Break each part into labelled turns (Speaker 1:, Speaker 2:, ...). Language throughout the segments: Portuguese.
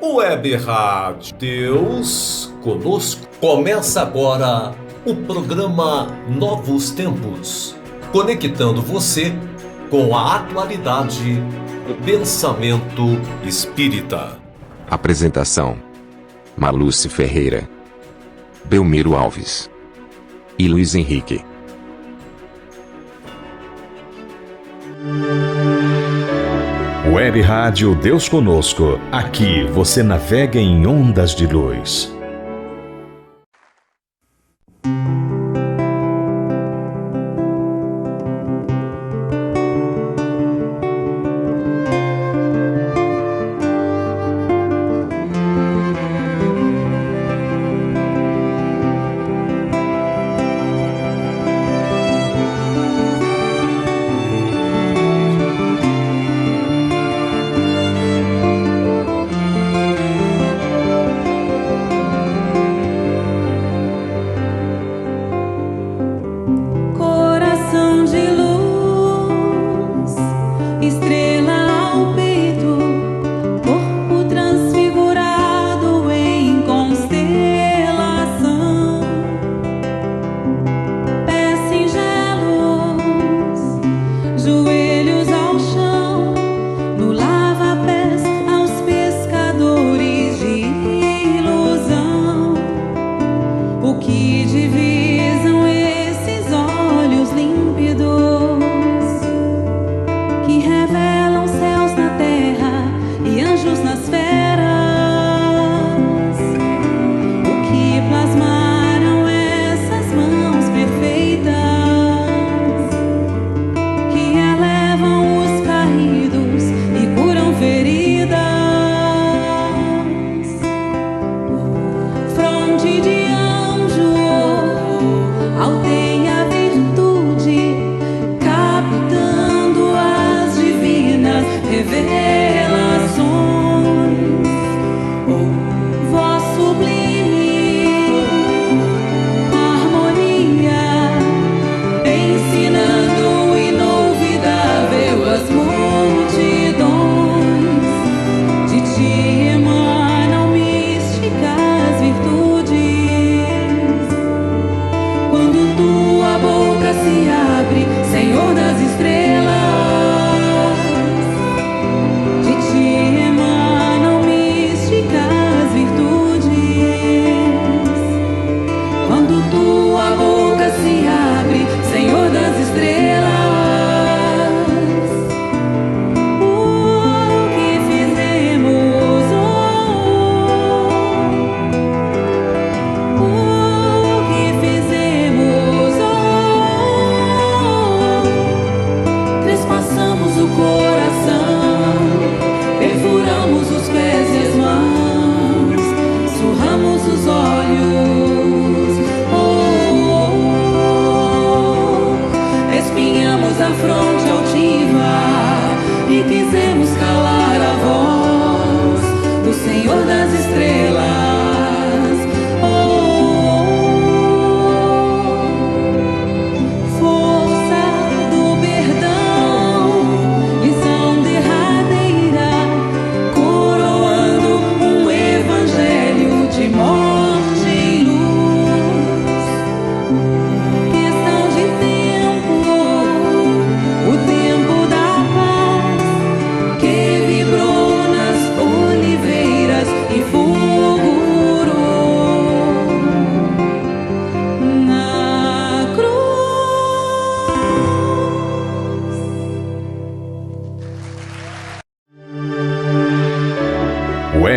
Speaker 1: Web Rádio Deus Conosco. Começa agora o programa Novos Tempos, conectando você com a atualidade do pensamento espírita.
Speaker 2: Apresentação: Marluce Ferreira, Belmiro Alves e Luiz Henrique.
Speaker 3: Web Rádio Deus Conosco. Aqui você navega em ondas de luz.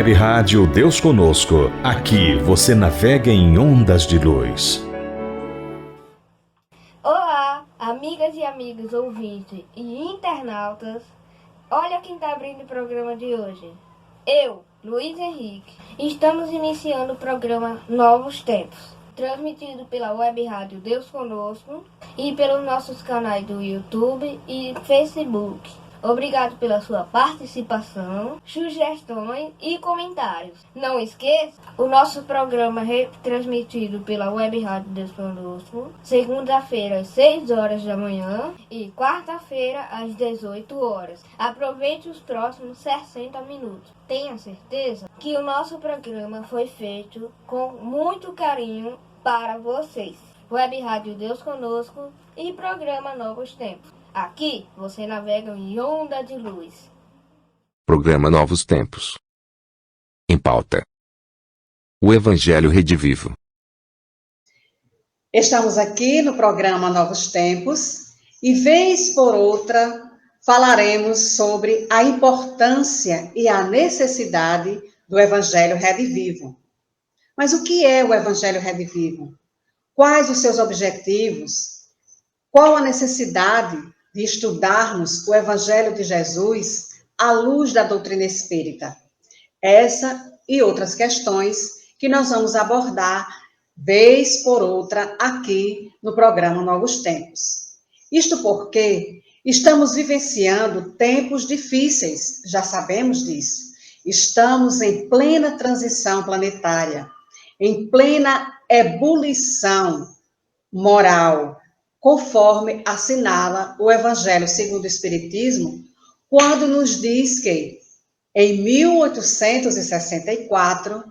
Speaker 3: Web Rádio Deus Conosco. Aqui você navega em ondas de luz.
Speaker 4: Olá, amigas e amigos ouvintes e internautas. Olha quem está abrindo o programa de hoje. Eu, Luiz Henrique. Estamos iniciando o programa Novos Tempos, transmitido pela Web Rádio Deus Conosco e pelos nossos canais do YouTube e Facebook. Obrigado pela sua participação, sugestões e comentários. Não esqueça, o nosso programa é transmitido pela Web Rádio Deus Conosco, segunda-feira às 6 horas da manhã e quarta-feira às 18 horas. Aproveite os próximos 60 minutos. Tenha certeza que o nosso programa foi feito com muito carinho para vocês. Web Rádio Deus Conosco e programa Novos Tempos. Aqui você navega em onda de luz.
Speaker 2: Programa Novos Tempos. Em pauta: o Evangelho Redivivo.
Speaker 5: Estamos aqui no programa Novos Tempos e, vez por outra, falaremos sobre a importância e a necessidade do Evangelho Redivivo. Mas o que é o Evangelho Redivivo? Quais os seus objetivos? Qual a necessidade de estudarmos o Evangelho de Jesus à luz da doutrina espírita? Essa e outras questões que nós vamos abordar, vez por outra, aqui no programa Novos Tempos. Isto porque estamos vivenciando tempos difíceis, já sabemos disso. Estamos em plena transição planetária, em plena ebulição moral, conforme assinala o Evangelho segundo o Espiritismo, quando nos diz que, em 1864,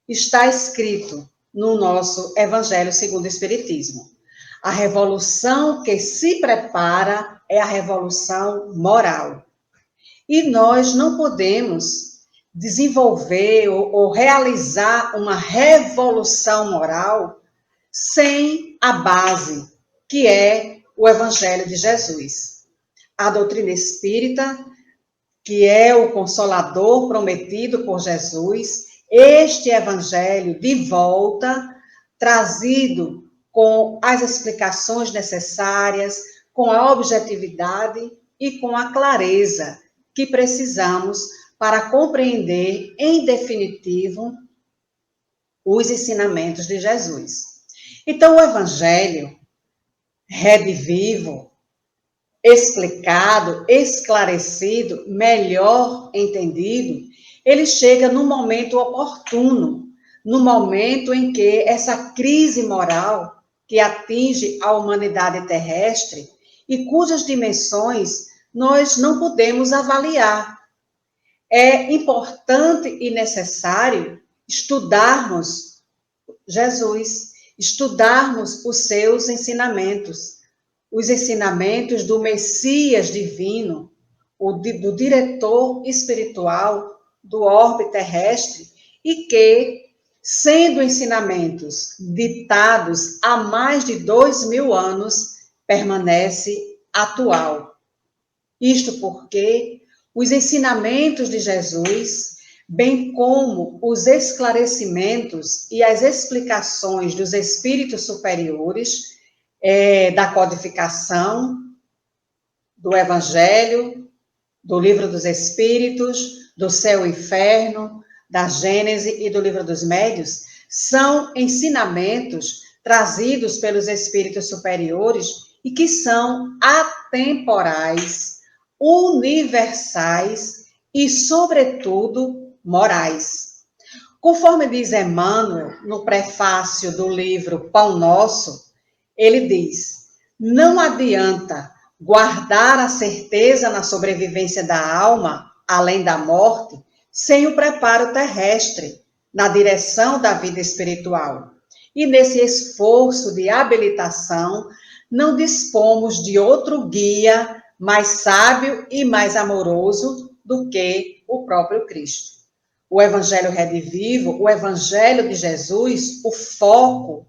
Speaker 5: está escrito no nosso Evangelho segundo o Espiritismo: a revolução que se prepara é a revolução moral. E nós não podemos desenvolver ou realizar uma revolução moral sem a base, que é o Evangelho de Jesus. A doutrina espírita, que é o Consolador prometido por Jesus, este Evangelho de volta, trazido com as explicações necessárias, com a objetividade e com a clareza que precisamos para compreender, em definitivo, os ensinamentos de Jesus. Então, o Evangelho redivivo, explicado, esclarecido, melhor entendido, ele chega no momento oportuno, no momento em que essa crise moral que atinge a humanidade terrestre e cujas dimensões nós não podemos avaliar. É importante e necessário estudarmos Jesus, estudarmos os seus ensinamentos, os ensinamentos do Messias divino, do diretor espiritual do orbe terrestre, e que, sendo ensinamentos ditados há mais de 2000 anos, permanece atual. Isto porque os ensinamentos de Jesus, bem como os esclarecimentos e as explicações dos espíritos superiores, da codificação, do Evangelho, do Livro dos Espíritos, do Céu e Inferno, da Gênese e do Livro dos Médiuns, são ensinamentos trazidos pelos espíritos superiores e que são atemporais, universais e, sobretudo, morais. Conforme diz Emmanuel, no prefácio do livro Pão Nosso, ele diz: não adianta guardar a certeza na sobrevivência da alma, além da morte, sem o preparo terrestre, na direção da vida espiritual. E nesse esforço de habilitação, não dispomos de outro guia mais sábio e mais amoroso do que o próprio Cristo. O Evangelho Redivivo, o Evangelho de Jesus, o foco,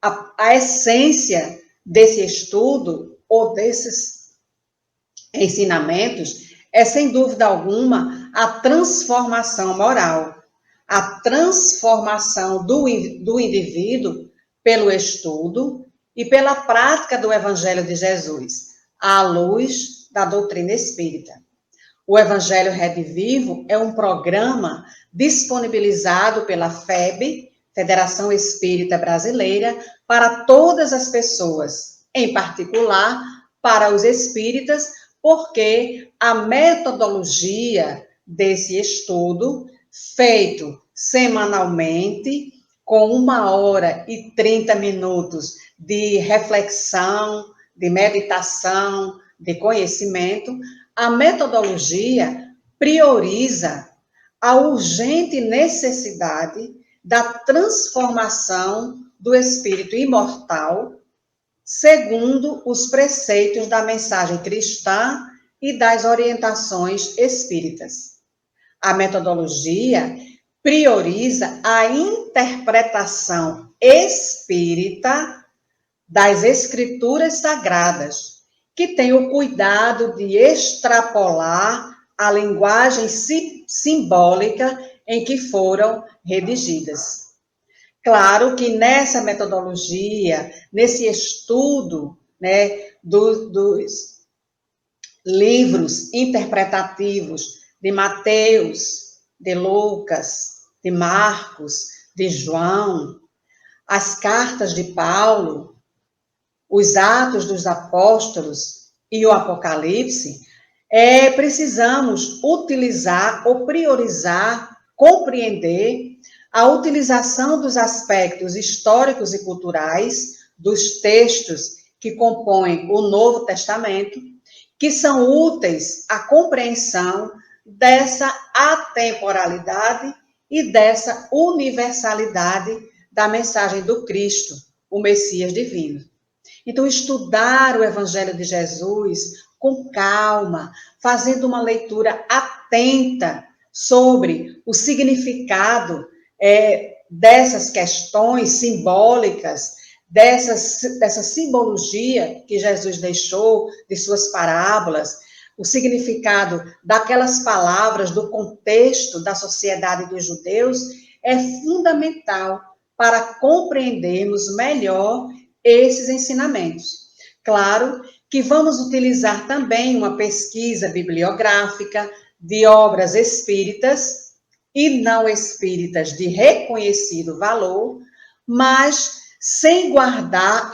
Speaker 5: a essência desse estudo ou desses ensinamentos é, sem dúvida alguma, a transformação moral, a transformação do indivíduo pelo estudo e pela prática do Evangelho de Jesus, à luz da doutrina espírita. O Evangelho Redivivo é um programa disponibilizado pela FEB, Federação Espírita Brasileira, para todas as pessoas, em particular para os espíritas, porque a metodologia desse estudo, feito semanalmente, com 1h30 de reflexão, de meditação, de conhecimento, a metodologia prioriza a urgente necessidade da transformação do espírito imortal, segundo os preceitos da mensagem cristã e das orientações espíritas. A metodologia prioriza a interpretação espírita das escrituras sagradas, que tem o cuidado de extrapolar a linguagem simbólica em que foram redigidas. Claro que nessa metodologia, nesse estudo, né, dos livros interpretativos de Mateus, de Lucas, de Marcos, de João, as cartas de Paulo, os Atos dos Apóstolos e o Apocalipse, precisamos utilizar ou priorizar, compreender a utilização dos aspectos históricos e culturais dos textos que compõem o Novo Testamento, que são úteis à compreensão dessa atemporalidade e dessa universalidade da mensagem do Cristo, o Messias divino. Então, estudar o Evangelho de Jesus com calma, fazendo uma leitura atenta sobre o significado dessas questões simbólicas, dessa simbologia que Jesus deixou de suas parábolas, o significado daquelas palavras, do contexto da sociedade dos judeus, é fundamental para compreendermos melhor esses ensinamentos. Claro que vamos utilizar também uma pesquisa bibliográfica de obras espíritas e não espíritas de reconhecido valor, mas sem guardar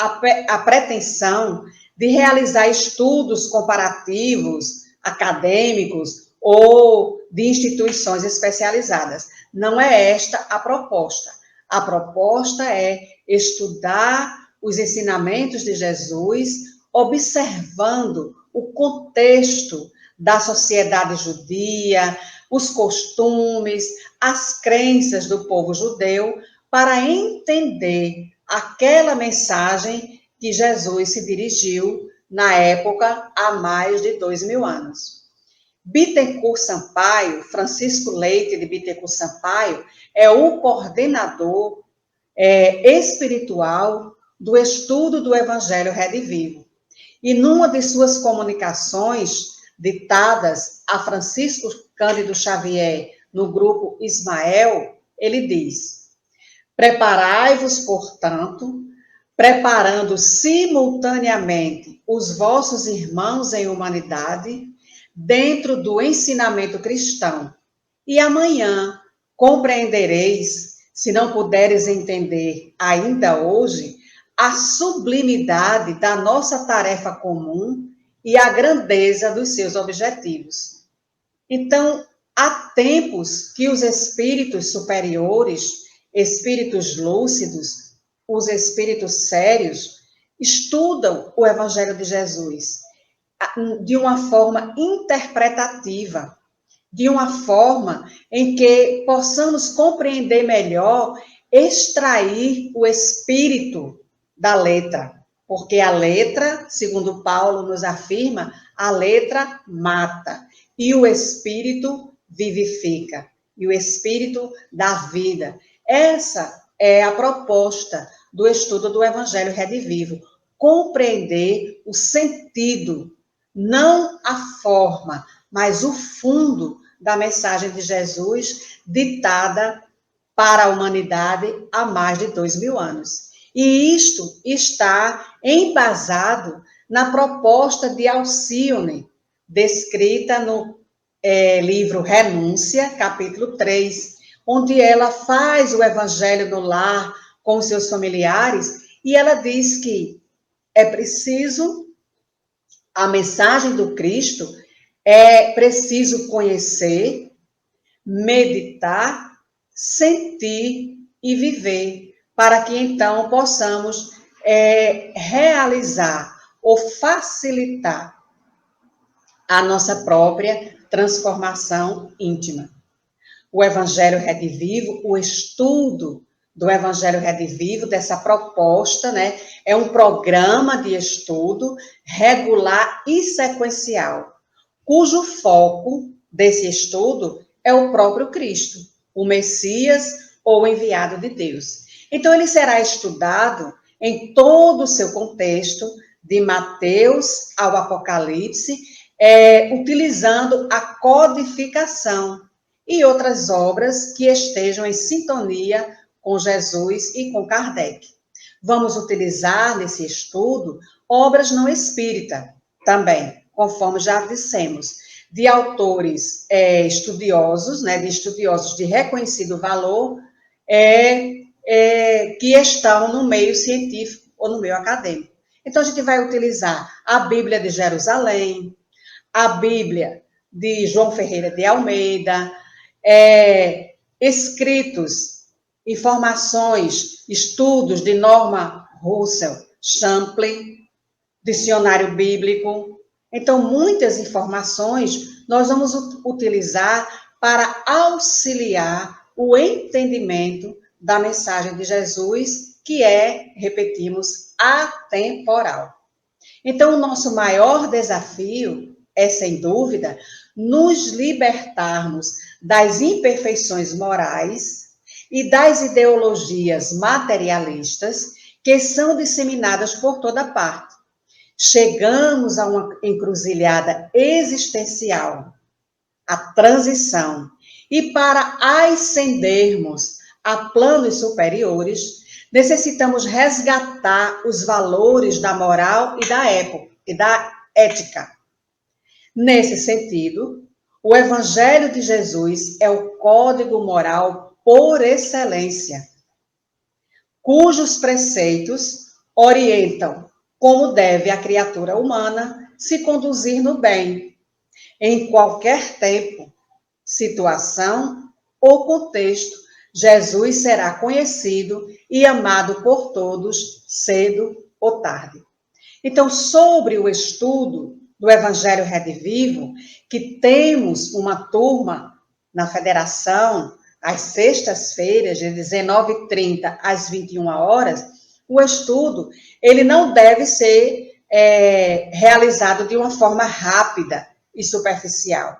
Speaker 5: a pretensão de realizar estudos comparativos, acadêmicos ou de instituições especializadas. Não é esta a proposta. A proposta é estudar os ensinamentos de Jesus, observando o contexto da sociedade judia, os costumes, as crenças do povo judeu, para entender aquela mensagem que Jesus se dirigiu na época há mais de 2000 anos. Bittencourt Sampaio, Francisco Leite de Bittencourt Sampaio, é o coordenador espiritual do estudo do Evangelho Redivivo. E numa de suas comunicações ditadas a Francisco Cândido Xavier no grupo Ismael, ele diz: preparai-vos, portanto, preparando simultaneamente os vossos irmãos em humanidade dentro do ensinamento cristão, e amanhã compreendereis, se não puderes entender ainda hoje, a sublimidade da nossa tarefa comum e a grandeza dos seus objetivos. Então, há tempos que os espíritos superiores, espíritos lúcidos, os espíritos sérios, estudam o Evangelho de Jesus de uma forma interpretativa, de uma forma em que possamos compreender melhor, extrair o espírito da letra, porque a letra, segundo Paulo nos afirma, a letra mata e o espírito vivifica, e o espírito dá vida. Essa é a proposta do estudo do Evangelho Redivivo, compreender o sentido, não a forma, mas o fundo da mensagem de Jesus ditada para a humanidade há mais de 2000 anos. E isto está embasado na proposta de Alcione, descrita no livro Renúncia, capítulo 3, onde ela faz o evangelho no lar com seus familiares, e ela diz que é preciso a mensagem do Cristo, é preciso conhecer, meditar, sentir e viver, para que então possamos realizar ou facilitar a nossa própria transformação íntima. O Evangelho Redivivo, o estudo do Evangelho Redivivo, dessa proposta, né, é um programa de estudo regular e sequencial, cujo foco desse estudo é o próprio Cristo, o Messias ou o enviado de Deus. Então, ele será estudado em todo o seu contexto, de Mateus ao Apocalipse, utilizando a codificação e outras obras que estejam em sintonia com Jesus e com Kardec. Vamos utilizar nesse estudo obras não espíritas também, conforme já dissemos, de autores estudiosos, né, de estudiosos de reconhecido valor, que estão no meio científico ou no meio acadêmico. Então, a gente vai utilizar a Bíblia de Jerusalém, a Bíblia de João Ferreira de Almeida, escritos, informações, estudos de Norman Russell Champlin, dicionário bíblico. Então, muitas informações nós vamos utilizar para auxiliar o entendimento da mensagem de Jesus, que repetimos, atemporal. Então, o nosso maior desafio é, sem dúvida, nos libertarmos das imperfeições morais e das ideologias materialistas que são disseminadas por toda parte. Chegamos a uma encruzilhada existencial, a transição, e para ascendermos a planos superiores, necessitamos resgatar os valores da moral e da ética. Nesse sentido, o Evangelho de Jesus é o código moral por excelência, cujos preceitos orientam como deve a criatura humana se conduzir no bem, em qualquer tempo, situação ou contexto. Jesus será conhecido e amado por todos, cedo ou tarde. Então, sobre o estudo do Evangelho Redivivo, que temos uma turma na Federação, às sextas-feiras, de 19h30 às 21 horas, o estudo, ele não deve ser realizado de uma forma rápida e superficial.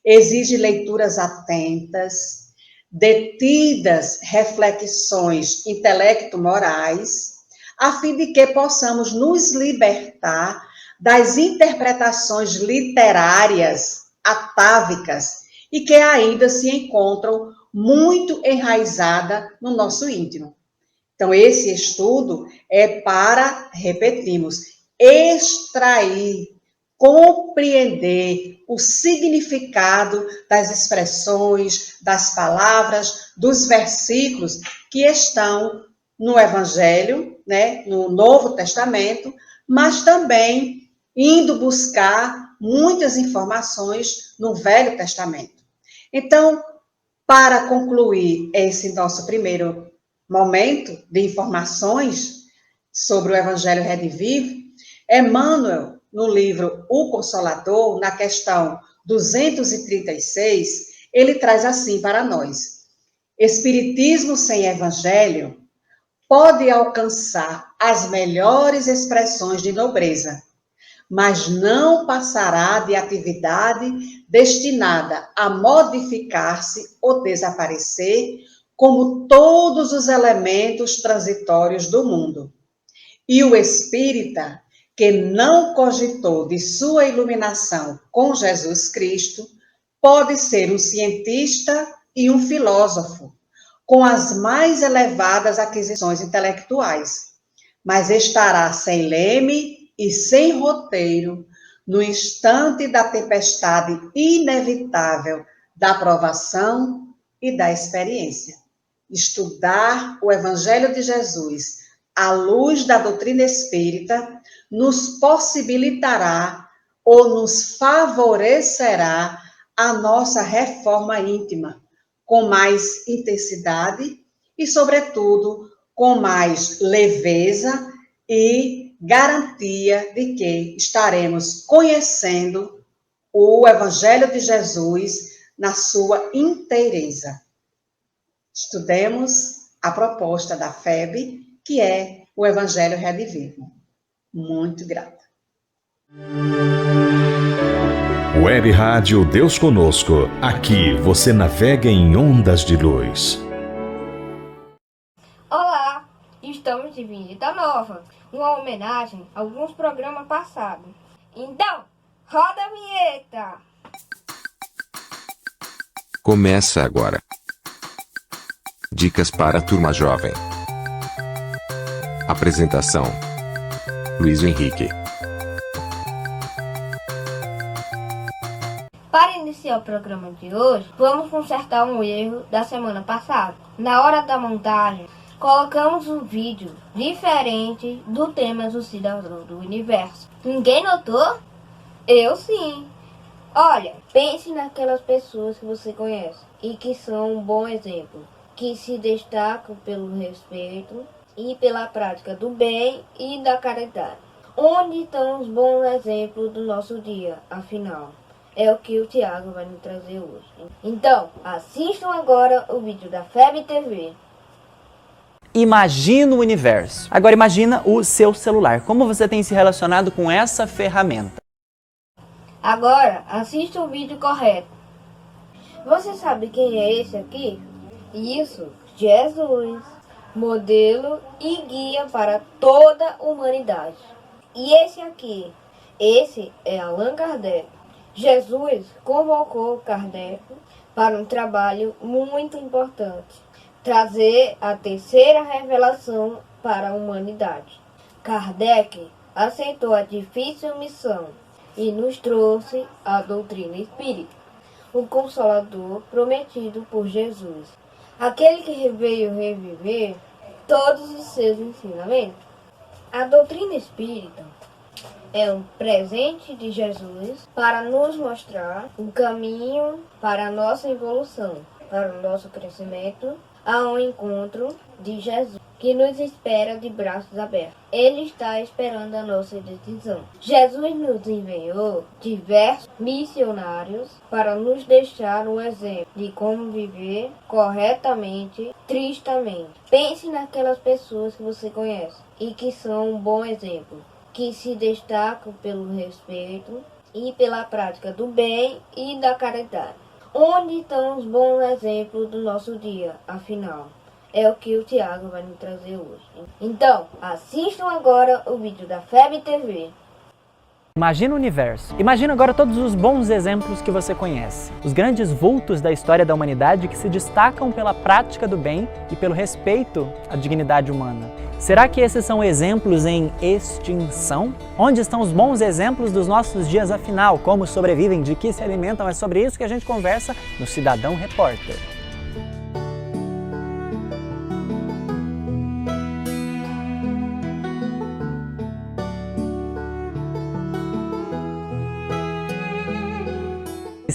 Speaker 5: Exige leituras atentas, detidas reflexões intelecto-morais, a fim de que possamos nos libertar das interpretações literárias atávicas e que ainda se encontram muito enraizadas no nosso íntimo. Então, esse estudo é para, repetimos, extrair, compreender o significado das expressões, das palavras, dos versículos que estão no Evangelho, né, no Novo Testamento, mas também indo buscar muitas informações no Velho Testamento. Então, para concluir esse nosso primeiro momento de informações sobre o Evangelho Redivivo, Emmanuel, no livro O Consolador, na questão 236, ele traz assim para nós: Espiritismo sem Evangelho pode alcançar as melhores expressões de nobreza, mas não passará de atividade destinada a modificar-se ou desaparecer, como todos os elementos transitórios do mundo. E o espírita, que não cogitou de sua iluminação com Jesus Cristo, pode ser um cientista e um filósofo, com as mais elevadas aquisições intelectuais, mas estará sem leme e sem roteiro no instante da tempestade inevitável da provação e da experiência. Estudar o Evangelho de Jesus à luz da doutrina espírita nos possibilitará ou nos favorecerá a nossa reforma íntima, com mais intensidade e, sobretudo, com mais leveza e garantia de que estaremos conhecendo o Evangelho de Jesus na sua inteireza. Estudemos a proposta da FEB, que é o Evangelho Redivivo. Muito grata.
Speaker 3: Web Rádio Deus Conosco. Aqui você navega em ondas de luz.
Speaker 4: Olá, estamos de vinheta nova, uma homenagem a alguns programas passados. Então, roda a vinheta!
Speaker 2: Começa agora. Dicas para a turma jovem. Apresentação: Luiz Henrique.
Speaker 4: Para iniciar o programa de hoje, vamos consertar um erro da semana passada. Na hora da montagem, colocamos um vídeo diferente do tema do Cidadão do Universo. Ninguém notou? Eu sim. Olha, pense naquelas pessoas que você conhece e que são um bom exemplo, que se destacam pelo respeito e pela prática do bem e da caridade. Onde estão os bons exemplos do nosso dia, afinal? É o que o Tiago vai nos trazer hoje. Então, assistam agora o vídeo da FEB TV.
Speaker 6: Imagina o universo. Agora imagina o seu celular. Como você tem se relacionado com essa ferramenta?
Speaker 4: Agora, assista o vídeo correto. Você sabe quem é esse aqui? Isso, Jesus, modelo e guia para toda a humanidade. E esse aqui? Esse é Allan Kardec. Jesus convocou Kardec para um trabalho muito importante, trazer a terceira revelação para a humanidade. Kardec aceitou a difícil missão e nos trouxe a doutrina espírita, o Consolador prometido por Jesus, aquele que veio reviver todos os seus ensinamentos. A doutrina espírita é um presente de Jesus para nos mostrar o caminho para a nossa evolução, para o nosso crescimento, ao encontro de Jesus, que nos espera de braços abertos. Ele está esperando a nossa decisão. Jesus nos enviou diversos missionários para nos deixar um exemplo de como viver corretamente, tristamente. Pense naquelas pessoas que você conhece e que são um bom exemplo, que se destacam pelo respeito e pela prática do bem e da caridade. Onde estão os bons exemplos do nosso dia, afinal? É o que o Tiago vai nos trazer hoje. Então, assistam agora o vídeo da FEB TV.
Speaker 6: Imagina o universo. Imagina agora todos os bons exemplos que você conhece. Os grandes vultos da história da humanidade que se destacam pela prática do bem e pelo respeito à dignidade humana. Será que esses são exemplos em extinção? Onde estão os bons exemplos dos nossos dias afinal? Como sobrevivem? De que se alimentam? É sobre isso que a gente conversa no Cidadão Repórter.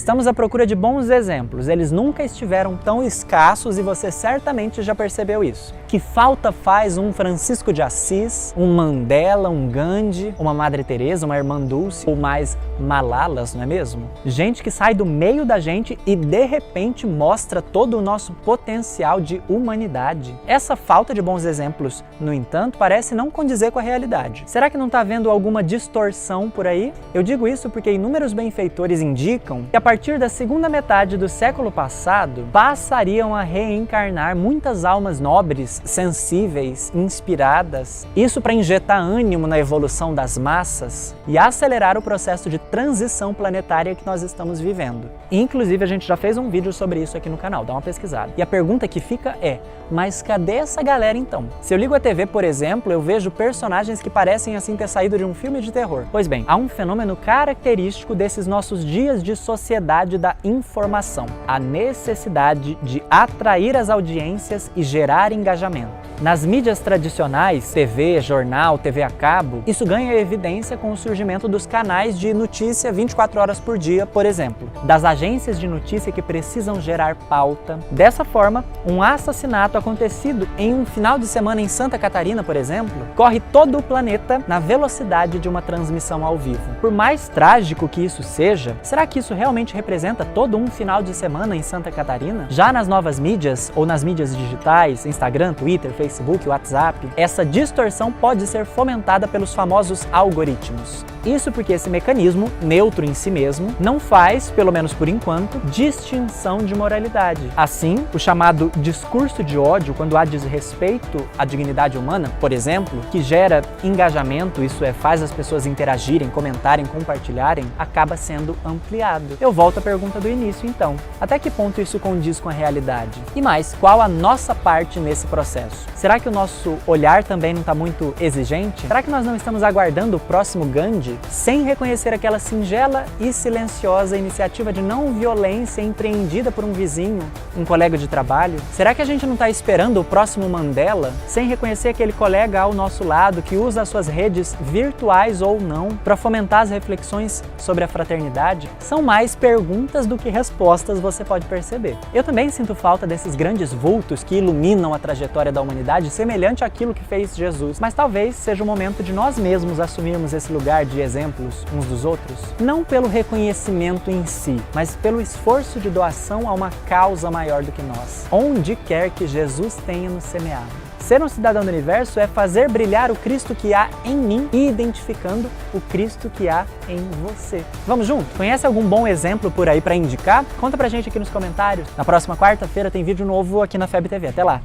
Speaker 6: Estamos à procura de bons exemplos, eles nunca estiveram tão escassos e você certamente já percebeu isso. Que falta faz um Francisco de Assis, um Mandela, um Gandhi, uma Madre Teresa, uma Irmã Dulce ou mais Malalas, não é mesmo? Gente que sai do meio da gente e de repente mostra todo o nosso potencial de humanidade. Essa falta de bons exemplos, no entanto, parece não condizer com a realidade. Será que não está havendo alguma distorção por aí? Eu digo isso porque inúmeros benfeitores indicam que a partir da segunda metade do século passado, passariam a reencarnar muitas almas nobres, sensíveis, inspiradas. Isso para injetar ânimo na evolução das massas e acelerar o processo de transição planetária que nós estamos vivendo. Inclusive, a gente já fez um vídeo sobre isso aqui no canal, dá uma pesquisada. E a pergunta que fica é, mas cadê essa galera então? Se eu ligo a TV, por exemplo, eu vejo personagens que parecem assim ter saído de um filme de terror. Pois bem, há um fenômeno característico desses nossos dias de sociedade da informação, a necessidade de atrair as audiências e gerar engajamento. Nas mídias tradicionais, TV, jornal, TV a cabo, isso ganha evidência com o surgimento dos canais de notícia 24 horas por dia, por exemplo, das agências de notícia que precisam gerar pauta. Dessa forma, um assassinato acontecido em um final de semana em Santa Catarina, por exemplo, corre todo o planeta na velocidade de uma transmissão ao vivo. Por mais trágico que isso seja, será que isso realmente representa todo um final de semana em Santa Catarina? Já nas novas mídias ou nas mídias digitais, Instagram, Twitter, Facebook, WhatsApp, essa distorção pode ser fomentada pelos famosos algoritmos. Isso porque esse mecanismo, neutro em si mesmo, não faz, pelo menos por enquanto, distinção de moralidade. Assim, o chamado discurso de ódio, quando há desrespeito à dignidade humana, por exemplo, que gera engajamento, isso é, faz as pessoas interagirem, comentarem, compartilharem, acaba sendo ampliado. Eu volto à pergunta do início, então. Até que ponto isso condiz com a realidade? E mais, qual a nossa parte nesse processo? Será que o nosso olhar também não está muito exigente? Será que nós não estamos aguardando o próximo Gandhi, sem reconhecer aquela singela e silenciosa iniciativa de não violência empreendida por um vizinho, um colega de trabalho? Será que a gente não está esperando o próximo Mandela, sem reconhecer aquele colega ao nosso lado que usa as suas redes virtuais ou não para fomentar as reflexões sobre a fraternidade? São mais perguntas do que respostas, você pode perceber. Eu também sinto falta desses grandes vultos que iluminam a trajetória da humanidade, semelhante àquilo que fez Jesus, mas talvez seja o momento de nós mesmos assumirmos esse lugar de exemplos uns dos outros, não pelo reconhecimento em si, mas pelo esforço de doação a uma causa maior do que nós, onde quer que Jesus tenha nos semeado. Ser um cidadão do universo é fazer brilhar o Cristo que há em mim e identificando o Cristo que há em você. Vamos junto? Conhece algum bom exemplo por aí para indicar? Conta pra gente aqui nos comentários. Na próxima quarta-feira tem vídeo novo aqui na FEB TV. Até lá!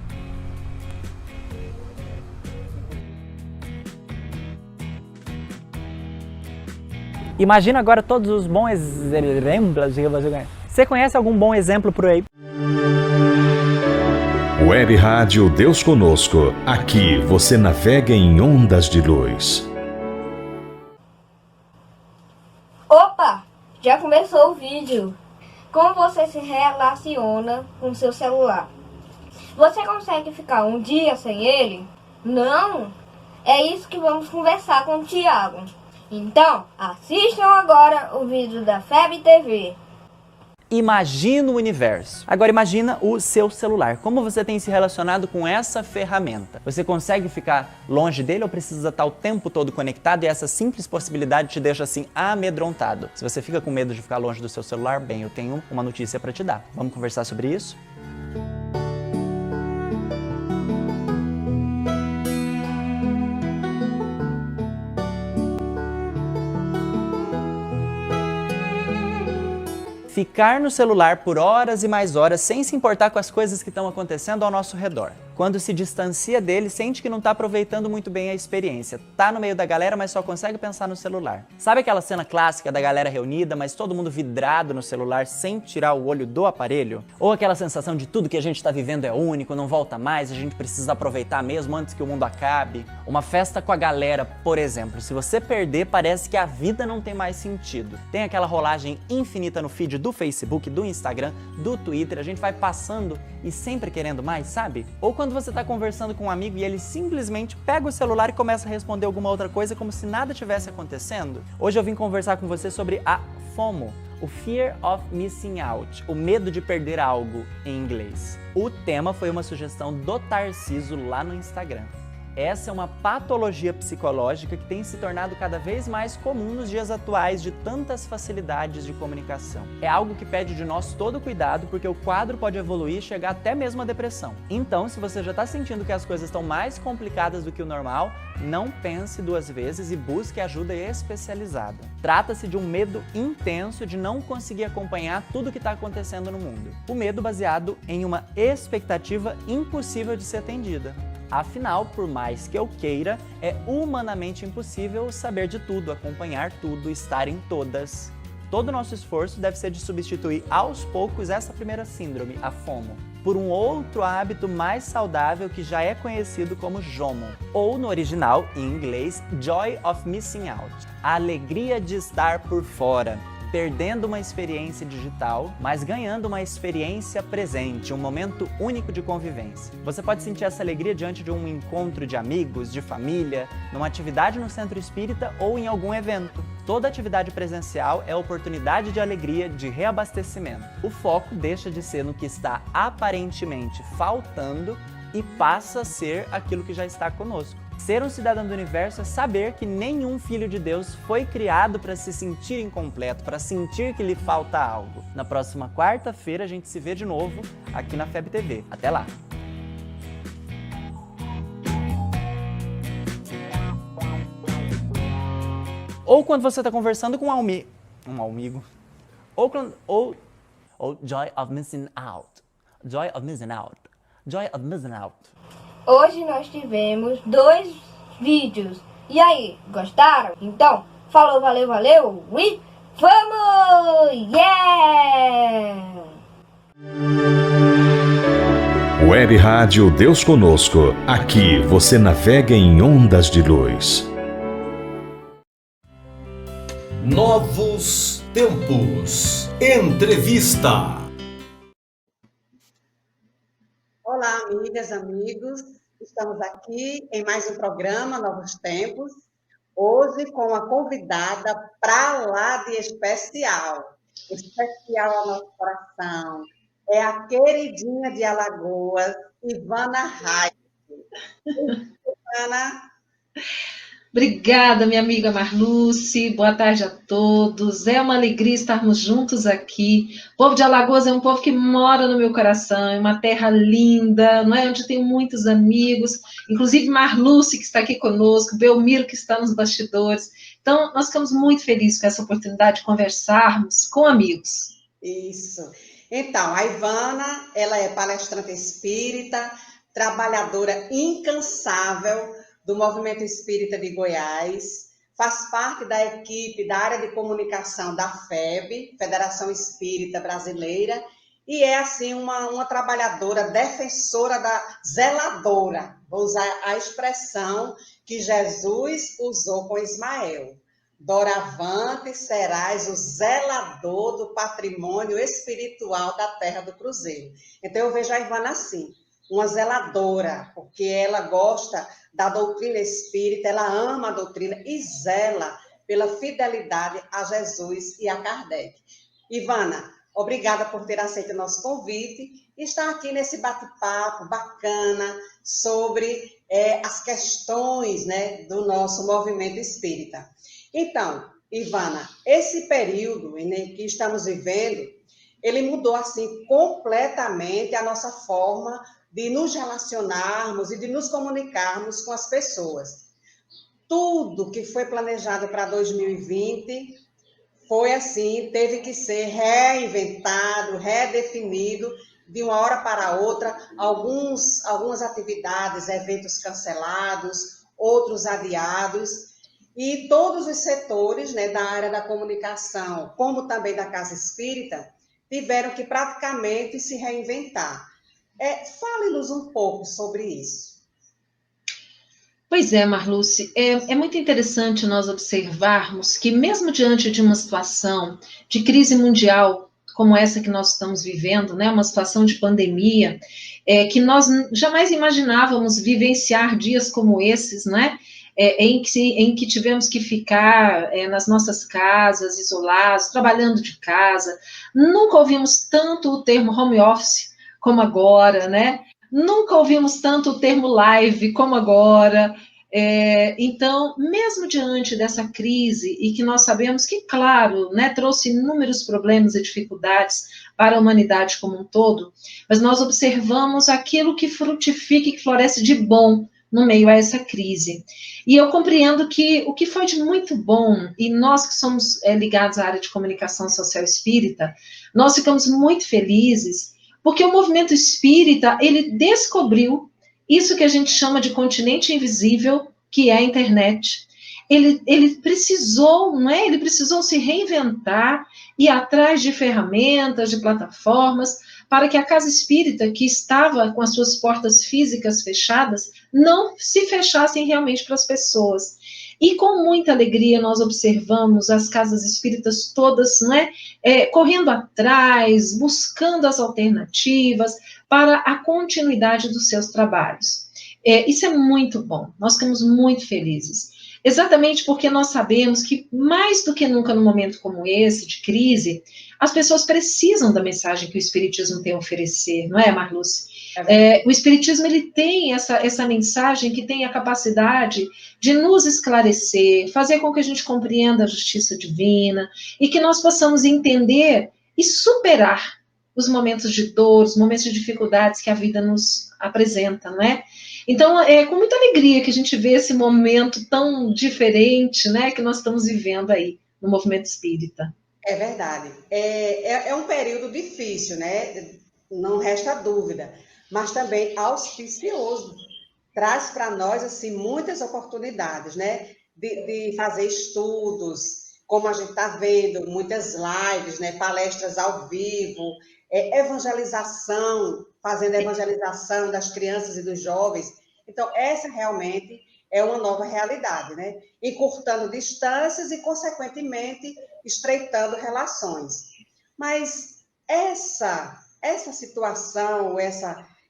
Speaker 6: Imagina agora todos os bons exemplos que você conhece. Você conhece algum bom exemplo por aí?
Speaker 3: Web Rádio Deus Conosco. Aqui você navega em ondas de luz.
Speaker 4: Opa! Já começou o vídeo. Como você se relaciona com seu celular? Você consegue ficar um dia sem ele? Não? É isso que vamos conversar com o Thiago. Então, assistam agora o vídeo da FEB TV.
Speaker 6: Imagina o universo. Agora imagina o seu celular. Como você tem se relacionado com essa ferramenta? Você consegue ficar longe dele ou precisa estar o tempo todo conectado e essa simples possibilidade te deixa assim amedrontado? Se você fica com medo de ficar longe do seu celular, bem, eu tenho uma notícia para te dar. Vamos conversar sobre isso? Ficar no celular por horas e mais horas sem se importar com as coisas que estão acontecendo ao nosso redor. Quando se distancia dele, sente que não está aproveitando muito bem a experiência. Tá no meio da galera, mas só consegue pensar no celular. Sabe aquela cena clássica da galera reunida, mas todo mundo vidrado no celular sem tirar o olho do aparelho? Ou aquela sensação de tudo que a gente está vivendo é único, não volta mais, a gente precisa aproveitar mesmo antes que o mundo acabe? Uma festa com a galera, por exemplo, se você perder, parece que a vida não tem mais sentido. Tem aquela rolagem infinita no feed do Facebook, do Instagram, do Twitter, a gente vai passando e sempre querendo mais, sabe? Ou quando você está conversando com um amigo e ele simplesmente pega o celular e começa a responder alguma outra coisa como se nada tivesse acontecendo. Hoje eu vim conversar com você sobre a FOMO, o Fear of Missing Out, o medo de perder algo em inglês. O tema foi uma sugestão do Tarciso lá no Instagram. Essa é uma patologia psicológica que tem se tornado cada vez mais comum nos dias atuais de tantas facilidades de comunicação. É algo que pede de nós todo cuidado porque o quadro pode evoluir e chegar até mesmo à depressão. Então, se você já está sentindo que as coisas estão mais complicadas do que o normal, não pense duas vezes e busque ajuda especializada. Trata-se de um medo intenso de não conseguir acompanhar tudo o que está acontecendo no mundo. O medo baseado em uma expectativa impossível de ser atendida. Afinal, por mais que eu queira, é humanamente impossível saber de tudo, acompanhar tudo, estar em todas. Todo o nosso esforço deve ser de substituir aos poucos essa primeira síndrome, a FOMO, por um outro hábito mais saudável que já é conhecido como JOMO, ou no original, em inglês, Joy of Missing Out, a alegria de estar por fora, perdendo uma experiência digital, mas ganhando uma experiência presente, um momento único de convivência. Você pode sentir essa alegria diante de um encontro de amigos, de família, numa atividade no centro espírita ou em algum evento. Toda atividade presencial é oportunidade de alegria, de reabastecimento. O foco deixa de ser no que está aparentemente faltando e passa a ser aquilo que já está conosco. Ser um cidadão do universo é saber que nenhum filho de Deus foi criado para se sentir incompleto, para sentir que lhe falta algo. Na próxima quarta-feira a gente se vê de novo aqui na FEB TV. Até lá! Ou quando você está conversando com um amigo. Ou Joy of Missing Out. Joy of Missing Out. Joy of Missing Out.
Speaker 4: Hoje nós tivemos 2 vídeos. E aí, gostaram? Então, falou, valeu, valeu e vamos! Yeah!
Speaker 3: Web Rádio Deus Conosco. Aqui você navega em ondas de luz.
Speaker 1: Novos Tempos. Entrevista.
Speaker 5: Olá, amigas, amigos. Estamos aqui em mais um programa Novos Tempos. Hoje com uma convidada para lá de especial. Especial ao nosso coração. É a queridinha de Alagoas, Ivana Reis. Ivana.
Speaker 7: Obrigada, minha amiga Marluce. Boa tarde a todos. É uma alegria estarmos juntos aqui. O povo de Alagoas é um povo que mora no meu coração, é uma terra linda, não é? Onde eu tenho muitos amigos, inclusive Marluce, que está aqui conosco, Belmiro, que está nos bastidores. Então, nós ficamos muito felizes com essa oportunidade de conversarmos com amigos.
Speaker 5: Isso. Então, a Ivana, ela é palestrante espírita, trabalhadora incansável do Movimento Espírita de Goiás, faz parte da equipe da área de comunicação da FEB, Federação Espírita Brasileira, e é, assim, uma trabalhadora defensora zeladora, vou usar a expressão que Jesus usou com Ismael. Doravante serás o zelador do patrimônio espiritual da terra do Cruzeiro. Então, eu vejo a Ivana assim, uma zeladora, porque ela gosta da doutrina espírita, ela ama a doutrina e zela pela fidelidade a Jesus e a Kardec. Ivana, obrigada por ter aceito o nosso convite e estar aqui nesse bate-papo bacana sobre as questões, né, do nosso movimento espírita. Então, Ivana, esse período em que estamos vivendo, ele mudou assim completamente a nossa forma de nos relacionarmos e de nos comunicarmos com as pessoas. Tudo que foi planejado para 2020 foi assim, teve que ser reinventado, redefinido de uma hora para outra, algumas atividades, eventos cancelados, outros adiados, e todos os setores, né, da área da comunicação, como também da Casa Espírita, tiveram que praticamente se reinventar. Fale-nos um pouco sobre isso.
Speaker 7: Pois é, Marluce, é muito interessante nós observarmos que mesmo diante de uma situação de crise mundial como essa que nós estamos vivendo, né, uma situação de pandemia, que nós jamais imaginávamos vivenciar dias como esses, né, em que tivemos que ficar nas nossas casas, isolados, trabalhando de casa. Nunca ouvimos tanto o termo home office como agora, né? Nunca ouvimos tanto o termo live como agora. Então, mesmo diante dessa crise, e que nós sabemos que, claro, né, trouxe inúmeros problemas e dificuldades para a humanidade como um todo, mas nós observamos aquilo que frutifica e que floresce de bom no meio a essa crise. E eu compreendo que o que foi de muito bom, e nós que somos ligados à área de comunicação social espírita, nós ficamos muito felizes, porque o movimento espírita, ele descobriu isso que a gente chama de continente invisível, que é a internet. Ele precisou, não é? Ele precisou se reinventar, ir atrás de ferramentas, de plataformas, para que a casa espírita, que estava com as suas portas físicas fechadas, não se fechassem realmente para as pessoas. E com muita alegria nós observamos as casas espíritas todas, não é? Correndo atrás, buscando as alternativas para a continuidade dos seus trabalhos. Isso é muito bom, nós ficamos muito felizes. Exatamente porque nós sabemos que, mais do que nunca num momento como esse, de crise, as pessoas precisam da mensagem que o Espiritismo tem a oferecer, não é, Marluce? O Espiritismo, ele tem essa mensagem que tem a capacidade de nos esclarecer, fazer com que a gente compreenda a justiça divina, e que nós possamos entender e superar os momentos de dor, os momentos de dificuldades que a vida nos apresenta, não é? Então, é com muita alegria que a gente vê esse momento tão diferente, né, que nós estamos vivendo aí no movimento espírita.
Speaker 5: É verdade. É um período difícil, né? Não resta dúvida, mas também auspicioso. Traz para nós, assim, muitas oportunidades, né? De fazer estudos, como a gente está vendo, muitas lives, né? Palestras ao vivo, evangelização, fazendo evangelização das crianças e dos jovens. Então, essa realmente é uma nova realidade, né? Encurtando distâncias e, consequentemente, estreitando relações. Mas essa situação,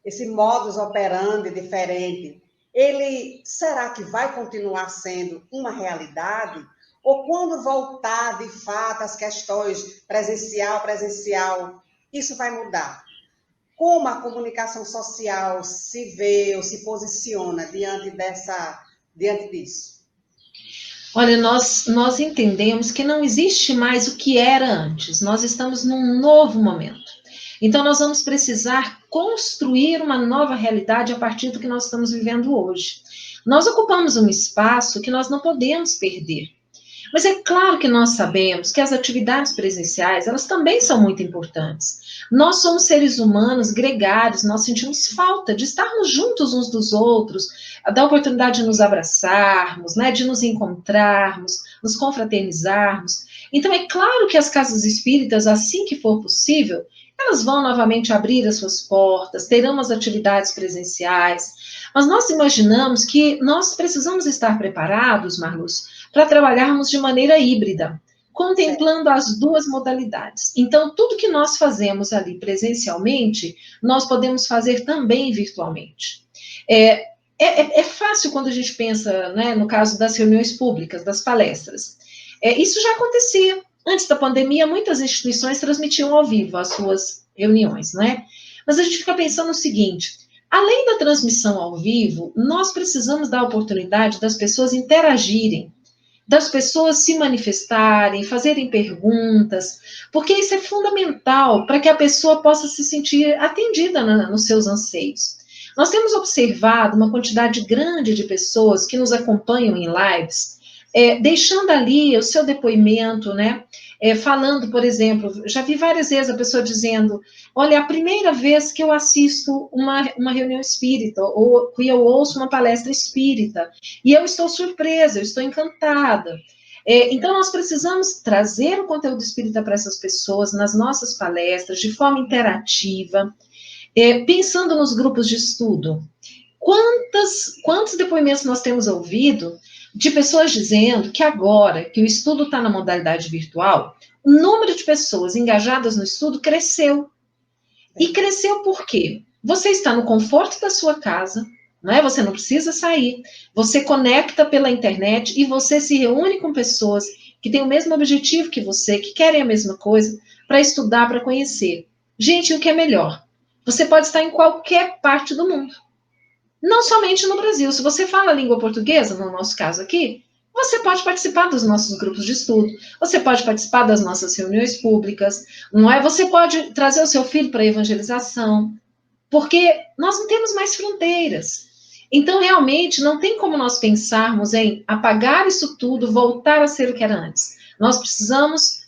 Speaker 5: esse modus operandi diferente, ele será que vai continuar sendo uma realidade? Ou quando voltar, de fato, as questões presencial, isso vai mudar? Como a comunicação social se vê ou se posiciona diante disso?
Speaker 7: Olha, nós entendemos que não existe mais o que era antes. Nós estamos num novo momento. Então, nós vamos precisar construir uma nova realidade a partir do que nós estamos vivendo hoje. Nós ocupamos um espaço que nós não podemos perder. Mas é claro que nós sabemos que as atividades presenciais, elas também são muito importantes. Nós somos seres humanos gregários, nós sentimos falta de estarmos juntos uns dos outros, da oportunidade de nos abraçarmos, né, de nos encontrarmos, nos confraternizarmos. Então, é claro que as casas espíritas, assim que for possível, elas vão novamente abrir as suas portas, terão as atividades presenciais, mas nós imaginamos que nós precisamos estar preparados, Marluz, para trabalharmos de maneira híbrida, contemplando as duas modalidades. Então, tudo que nós fazemos ali presencialmente, nós podemos fazer também virtualmente. É fácil quando a gente pensa, né, no caso das reuniões públicas, das palestras. Isso já acontecia. Antes da pandemia, muitas instituições transmitiam ao vivo as suas reuniões, né? Mas a gente fica pensando o seguinte: além da transmissão ao vivo, nós precisamos dar a oportunidade das pessoas interagirem, das pessoas se manifestarem, fazerem perguntas, porque isso é fundamental para que a pessoa possa se sentir atendida nos seus anseios. Nós temos observado uma quantidade grande de pessoas que nos acompanham em lives, deixando ali o seu depoimento, né? Falando, por exemplo, já vi várias vezes a pessoa dizendo: olha, é a primeira vez que eu assisto uma reunião espírita, ou que eu ouço uma palestra espírita, e eu estou surpresa, eu estou encantada. Então, nós precisamos trazer o conteúdo espírita para essas pessoas nas nossas palestras, de forma interativa, pensando nos grupos de estudo. Quantos depoimentos nós temos ouvido de pessoas dizendo que agora que o estudo está na modalidade virtual, o número de pessoas engajadas no estudo cresceu. E cresceu por quê? Você está no conforto da sua casa, não é? Você não precisa sair, você conecta pela internet e você se reúne com pessoas que têm o mesmo objetivo que você, que querem a mesma coisa, para estudar, para conhecer. Gente, o que é melhor? Você pode estar em qualquer parte do mundo. Não somente no Brasil. Se você fala a língua portuguesa, no nosso caso aqui, você pode participar dos nossos grupos de estudo, você pode participar das nossas reuniões públicas, não é? Você pode trazer o seu filho para a evangelização, porque nós não temos mais fronteiras. Então, realmente, não tem como nós pensarmos em apagar isso tudo, voltar a ser o que era antes. Nós precisamos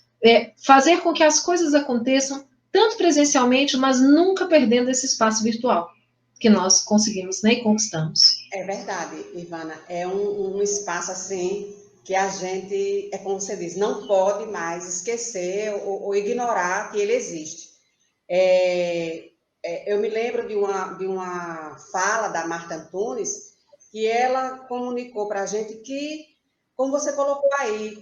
Speaker 7: fazer com que as coisas aconteçam tanto presencialmente, mas nunca perdendo esse espaço virtual. que nós conseguimos, né, e conquistamos.
Speaker 5: É verdade, Ivana. É um espaço assim que a gente, é como você diz, não pode mais esquecer ou ignorar que ele existe. Eu me lembro de uma fala da Marta Antunes, que ela comunicou para a gente que, como você colocou aí,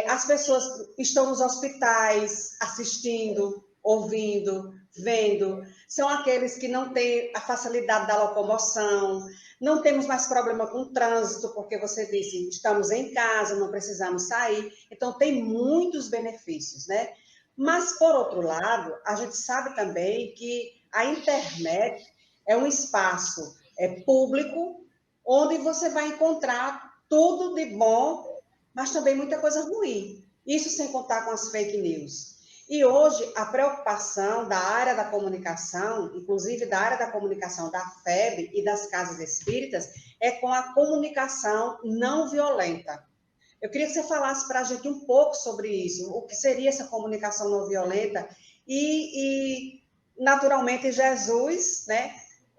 Speaker 5: as pessoas estão nos hospitais assistindo, ouvindo, vendo, são aqueles que não têm a facilidade da locomoção, não temos mais problema com o trânsito, porque você disse, estamos em casa, não precisamos sair, então tem muitos benefícios, né? Mas, por outro lado, a gente sabe também que a internet é um espaço público, onde você vai encontrar tudo de bom, mas também muita coisa ruim. Isso sem contar com as fake news. E hoje, a preocupação da área da comunicação, inclusive da área da comunicação da FEB e das casas espíritas, é com a comunicação não violenta. Eu queria que você falasse para a gente um pouco sobre isso, o que seria essa comunicação não violenta e naturalmente, Jesus, né,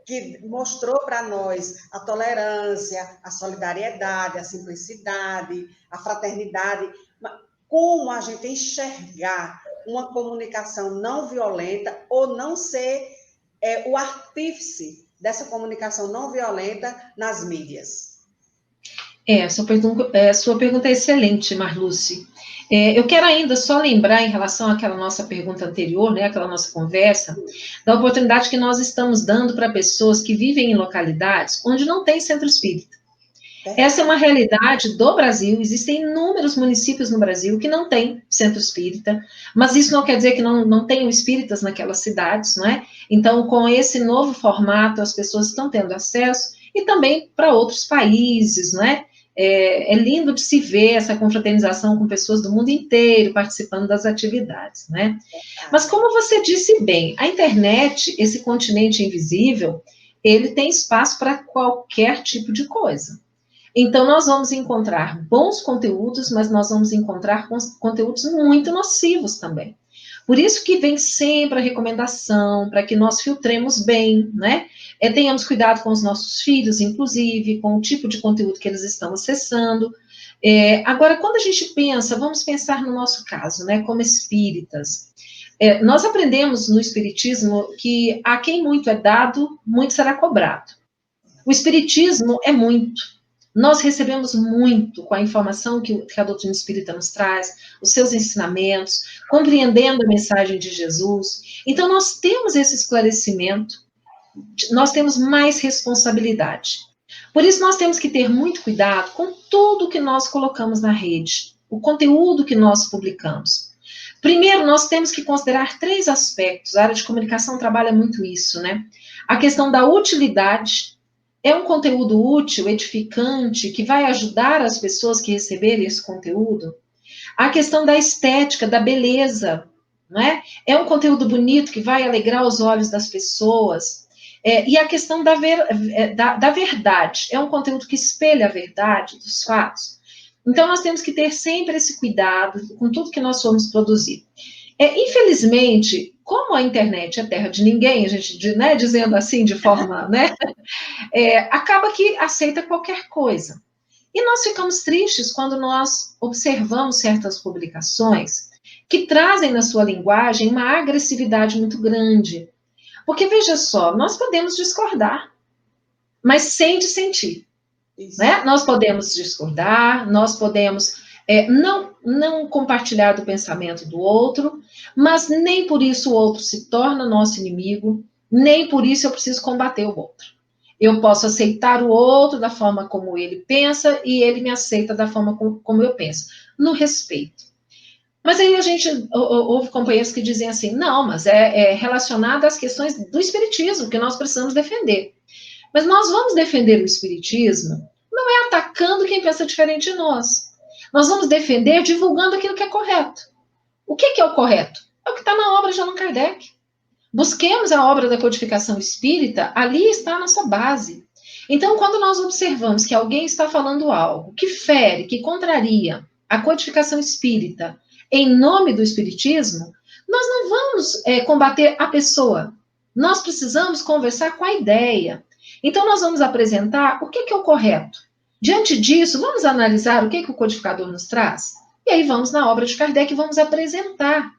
Speaker 5: que mostrou para nós a tolerância, a solidariedade, a simplicidade, a fraternidade, como a gente enxergar uma comunicação não violenta ou não ser o artífice dessa comunicação não violenta nas mídias.
Speaker 7: Sua pergunta é excelente, Marluce. Eu quero ainda só lembrar, em relação àquela nossa pergunta anterior, né, aquela nossa conversa, da oportunidade que nós estamos dando para pessoas que vivem em localidades onde não tem centro espírita. Essa é uma realidade do Brasil, existem inúmeros municípios no Brasil que não têm centro espírita, mas isso não quer dizer que não tenham espíritas naquelas cidades, não é? Então, com esse novo formato, as pessoas estão tendo acesso, e também para outros países, não é? É lindo de se ver essa confraternização com pessoas do mundo inteiro participando das atividades, né? Mas como você disse bem, a internet, esse continente invisível, ele tem espaço para qualquer tipo de coisa. Então, nós vamos encontrar bons conteúdos, mas nós vamos encontrar conteúdos muito nocivos também. Por isso que vem sempre a recomendação para que nós filtremos bem, né? Tenhamos cuidado com os nossos filhos, inclusive, com o tipo de conteúdo que eles estão acessando. Agora, quando a gente pensa, vamos pensar no nosso caso, né, como espíritas. Nós aprendemos no espiritismo que a quem muito é dado, muito será cobrado. O espiritismo é muito. Nós recebemos muito com a informação que a doutrina espírita nos traz, os seus ensinamentos, compreendendo a mensagem de Jesus. Então, nós temos esse esclarecimento, nós temos mais responsabilidade. Por isso, nós temos que ter muito cuidado com tudo que nós colocamos na rede, o conteúdo que nós publicamos. Primeiro, nós temos que considerar 3 aspectos, a área de comunicação trabalha muito isso, né? A questão da utilidade. É um conteúdo útil, edificante, que vai ajudar as pessoas que receberem esse conteúdo? A questão da estética, da beleza, não é? É um conteúdo bonito que vai alegrar os olhos das pessoas? E a questão da verdade. É um conteúdo que espelha a verdade dos fatos? Então, nós temos que ter sempre esse cuidado com tudo que nós formos produzir. Infelizmente, como a internet é terra de ninguém, a gente, né, dizendo assim de forma, né, acaba que aceita qualquer coisa. E nós ficamos tristes quando nós observamos certas publicações que trazem na sua linguagem uma agressividade muito grande. Porque, veja só, nós podemos discordar, mas sem dissentir. Né? Nós podemos discordar, nós podemos não compartilhar do pensamento do outro, mas nem por isso o outro se torna nosso inimigo, nem por isso eu preciso combater o outro. Eu posso aceitar o outro da forma como ele pensa e ele me aceita da forma como eu penso, no respeito. Mas aí a gente ouve companheiros que dizem assim, não, mas é relacionado às questões do espiritismo que nós precisamos defender. Mas nós vamos defender o espiritismo não é atacando quem pensa diferente de nós. Nós vamos defender divulgando aquilo que é correto. O que é o correto? É o que está na obra de Allan Kardec. Busquemos a obra da codificação espírita, ali está a nossa base. Então, quando nós observamos que alguém está falando algo que fere, que contraria a codificação espírita em nome do espiritismo, nós não vamos combater a pessoa, Nós precisamos conversar com a ideia. Então, nós vamos apresentar o que é o correto. Diante disso, vamos analisar o que o codificador nos traz? E aí vamos na obra de Kardec e vamos apresentar.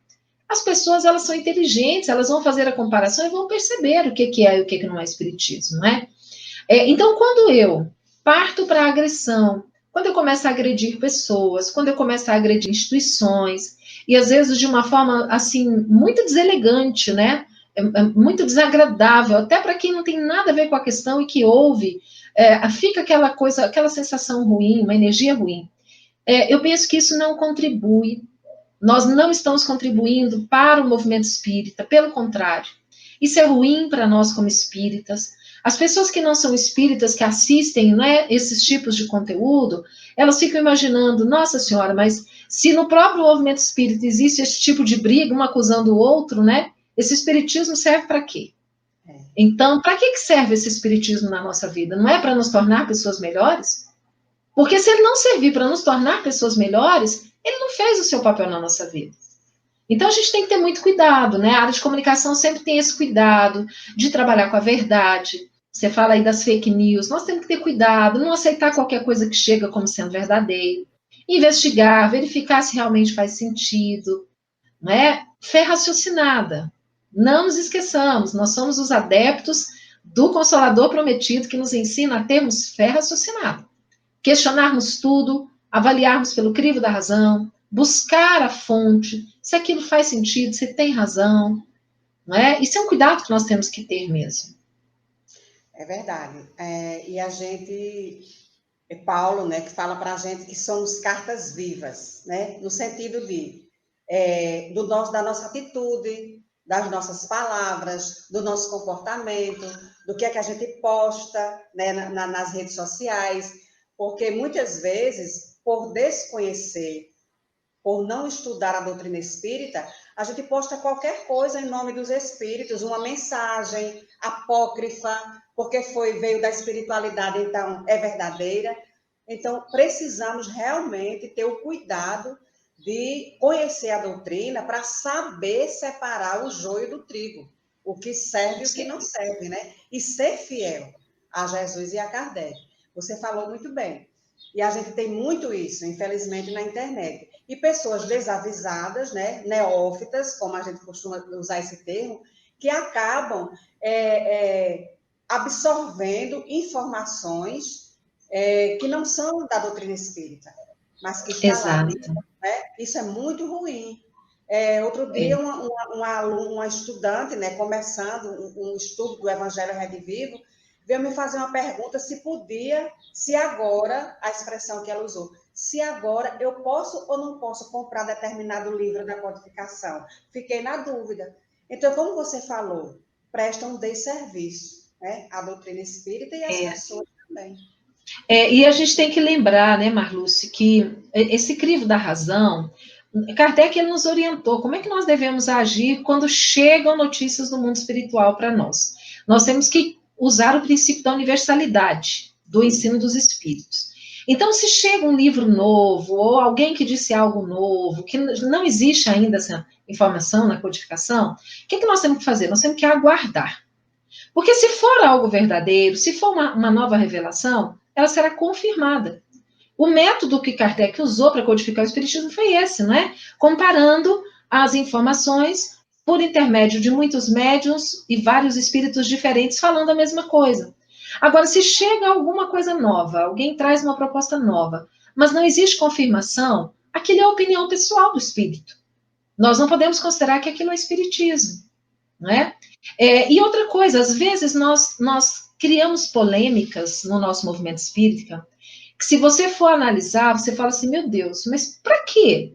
Speaker 7: As pessoas, elas são inteligentes, elas vão fazer a comparação e vão perceber o que é e o que não é espiritismo, não é? Então, quando eu parto para a agressão, quando eu começo a agredir pessoas, quando eu começo a agredir instituições, e às vezes de uma forma, assim, muito deselegante, né? Muito desagradável, até para quem não tem nada a ver com a questão e que ouve, fica aquela coisa, aquela sensação ruim, uma energia ruim. Eu penso que isso não contribui, nós não estamos contribuindo para o movimento espírita, pelo contrário, isso é ruim para nós como espíritas. As pessoas que não são espíritas, que assistem, né, esses tipos de conteúdo, elas ficam imaginando, nossa senhora, mas se no próprio movimento espírita existe esse tipo de briga, um acusando o outro, né, esse espiritismo serve para quê? Então, para que serve esse espiritismo na nossa vida? Não é para nos tornar pessoas melhores? Porque se ele não servir para nos tornar pessoas melhores, ele não fez o seu papel na nossa vida. Então, a gente tem que ter muito cuidado, né? A área de comunicação sempre tem esse cuidado de trabalhar com a verdade. Você fala aí das fake news, nós temos que ter cuidado, não aceitar qualquer coisa que chega como sendo verdadeiro. Investigar, verificar se realmente faz sentido, né? Fé raciocinada. Não nos esqueçamos, nós somos os adeptos do Consolador Prometido que nos ensina a termos fé raciocinada. Questionarmos tudo, avaliarmos pelo crivo da razão, buscar a fonte, se aquilo faz sentido, se tem razão, não é? Isso é um cuidado que nós temos que ter mesmo.
Speaker 5: É verdade. E a gente, Paulo, né, que fala para a gente que somos cartas vivas, né, no sentido da nossa atitude, das nossas palavras, do nosso comportamento, do que é que a gente posta, né, nas redes sociais, porque muitas vezes, por desconhecer, por não estudar a doutrina espírita, a gente posta qualquer coisa em nome dos espíritos, uma mensagem apócrifa, porque veio da espiritualidade, então é verdadeira. Então, precisamos realmente ter o cuidado de conhecer a doutrina para saber separar o joio do trigo, o que serve e o que não serve, né? E ser fiel a Jesus e a Kardec. Você falou muito bem. E a gente tem muito isso, infelizmente, na internet. E pessoas desavisadas, né, neófitas, como a gente costuma usar esse termo, que acabam absorvendo informações que não são da doutrina espírita, mas que está lá dentro, né? Isso é muito ruim. Outro dia, uma estudante, né, começando um estudo do Evangelho Redivivo, veio me fazer uma pergunta se agora, a expressão que ela usou, se agora eu posso ou não posso comprar determinado livro da codificação. Fiquei na dúvida. Então, como você falou, presta um desserviço, né, à doutrina espírita e às pessoas também.
Speaker 7: E a gente tem que lembrar, né, Marluce, que esse crivo da razão, Kardec ele nos orientou como é que nós devemos agir quando chegam notícias do mundo espiritual para nós. Nós temos que usar o princípio da universalidade do ensino dos espíritos. Então, se chega um livro novo, ou alguém que disse algo novo, que não existe ainda essa informação na codificação, o que nós temos que fazer? Nós temos que aguardar. Porque se for algo verdadeiro, se for uma nova revelação, ela será confirmada. O método que Kardec usou para codificar o espiritismo foi esse, não é? Comparando as informações por intermédio de muitos médiuns e vários espíritos diferentes falando a mesma coisa. Agora, se chega alguma coisa nova, alguém traz uma proposta nova, mas não existe confirmação, aquilo é a opinião pessoal do espírito. Nós não podemos considerar que aquilo é espiritismo, não é? E outra coisa, às vezes nós criamos polêmicas no nosso movimento espírita, que se você for analisar, você fala assim, meu Deus, mas para quê?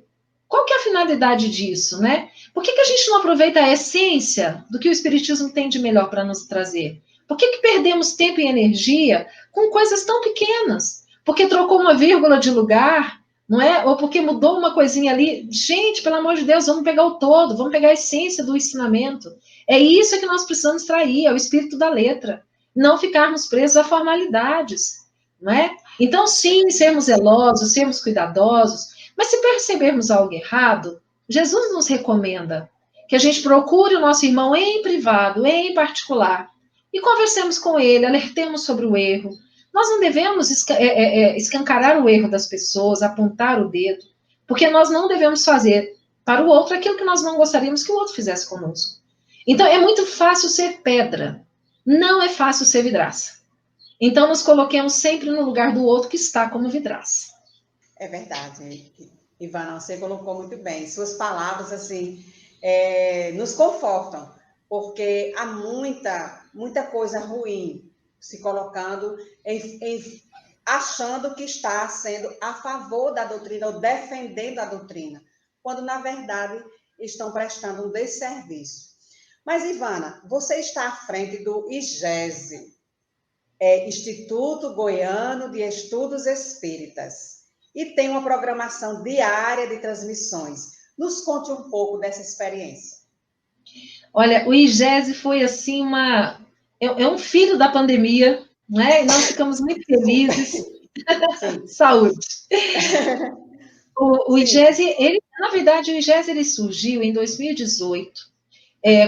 Speaker 7: Qual que é a finalidade disso, né? Por que a gente não aproveita a essência do que o espiritismo tem de melhor para nos trazer? Por que perdemos tempo e energia com coisas tão pequenas? Porque trocou uma vírgula de lugar, não é? Ou porque mudou uma coisinha ali. Gente, pelo amor de Deus, vamos pegar o todo, vamos pegar a essência do ensinamento. É isso que nós precisamos trair, é o espírito da letra. Não ficarmos presos a formalidades, não é? Então, sim, sermos zelosos, sermos cuidadosos, mas se percebermos algo errado, Jesus nos recomenda que a gente procure o nosso irmão em privado, em particular, e conversemos com ele, alertemos sobre o erro. Nós não devemos escancarar o erro das pessoas, apontar o dedo, porque nós não devemos fazer para o outro aquilo que nós não gostaríamos que o outro fizesse conosco. Então, é muito fácil ser pedra, não é fácil ser vidraça. Então, nos coloquemos sempre no lugar do outro que está como vidraça.
Speaker 5: É verdade, Ivana, você colocou muito bem. Suas palavras, assim, nos confortam, porque há muita coisa ruim se colocando, achando que está sendo a favor da doutrina ou defendendo a doutrina, quando, na verdade, estão prestando um desserviço. Mas, Ivana, você está à frente do IGESE, Instituto Goiano de Estudos Espíritas, e tem uma programação diária de transmissões. Nos conte um pouco dessa experiência.
Speaker 7: Olha, o IGESE foi assim um filho da pandemia, né? E nós ficamos muito felizes. Saúde. O IGESE, na verdade, o IGESE ele surgiu em 2018,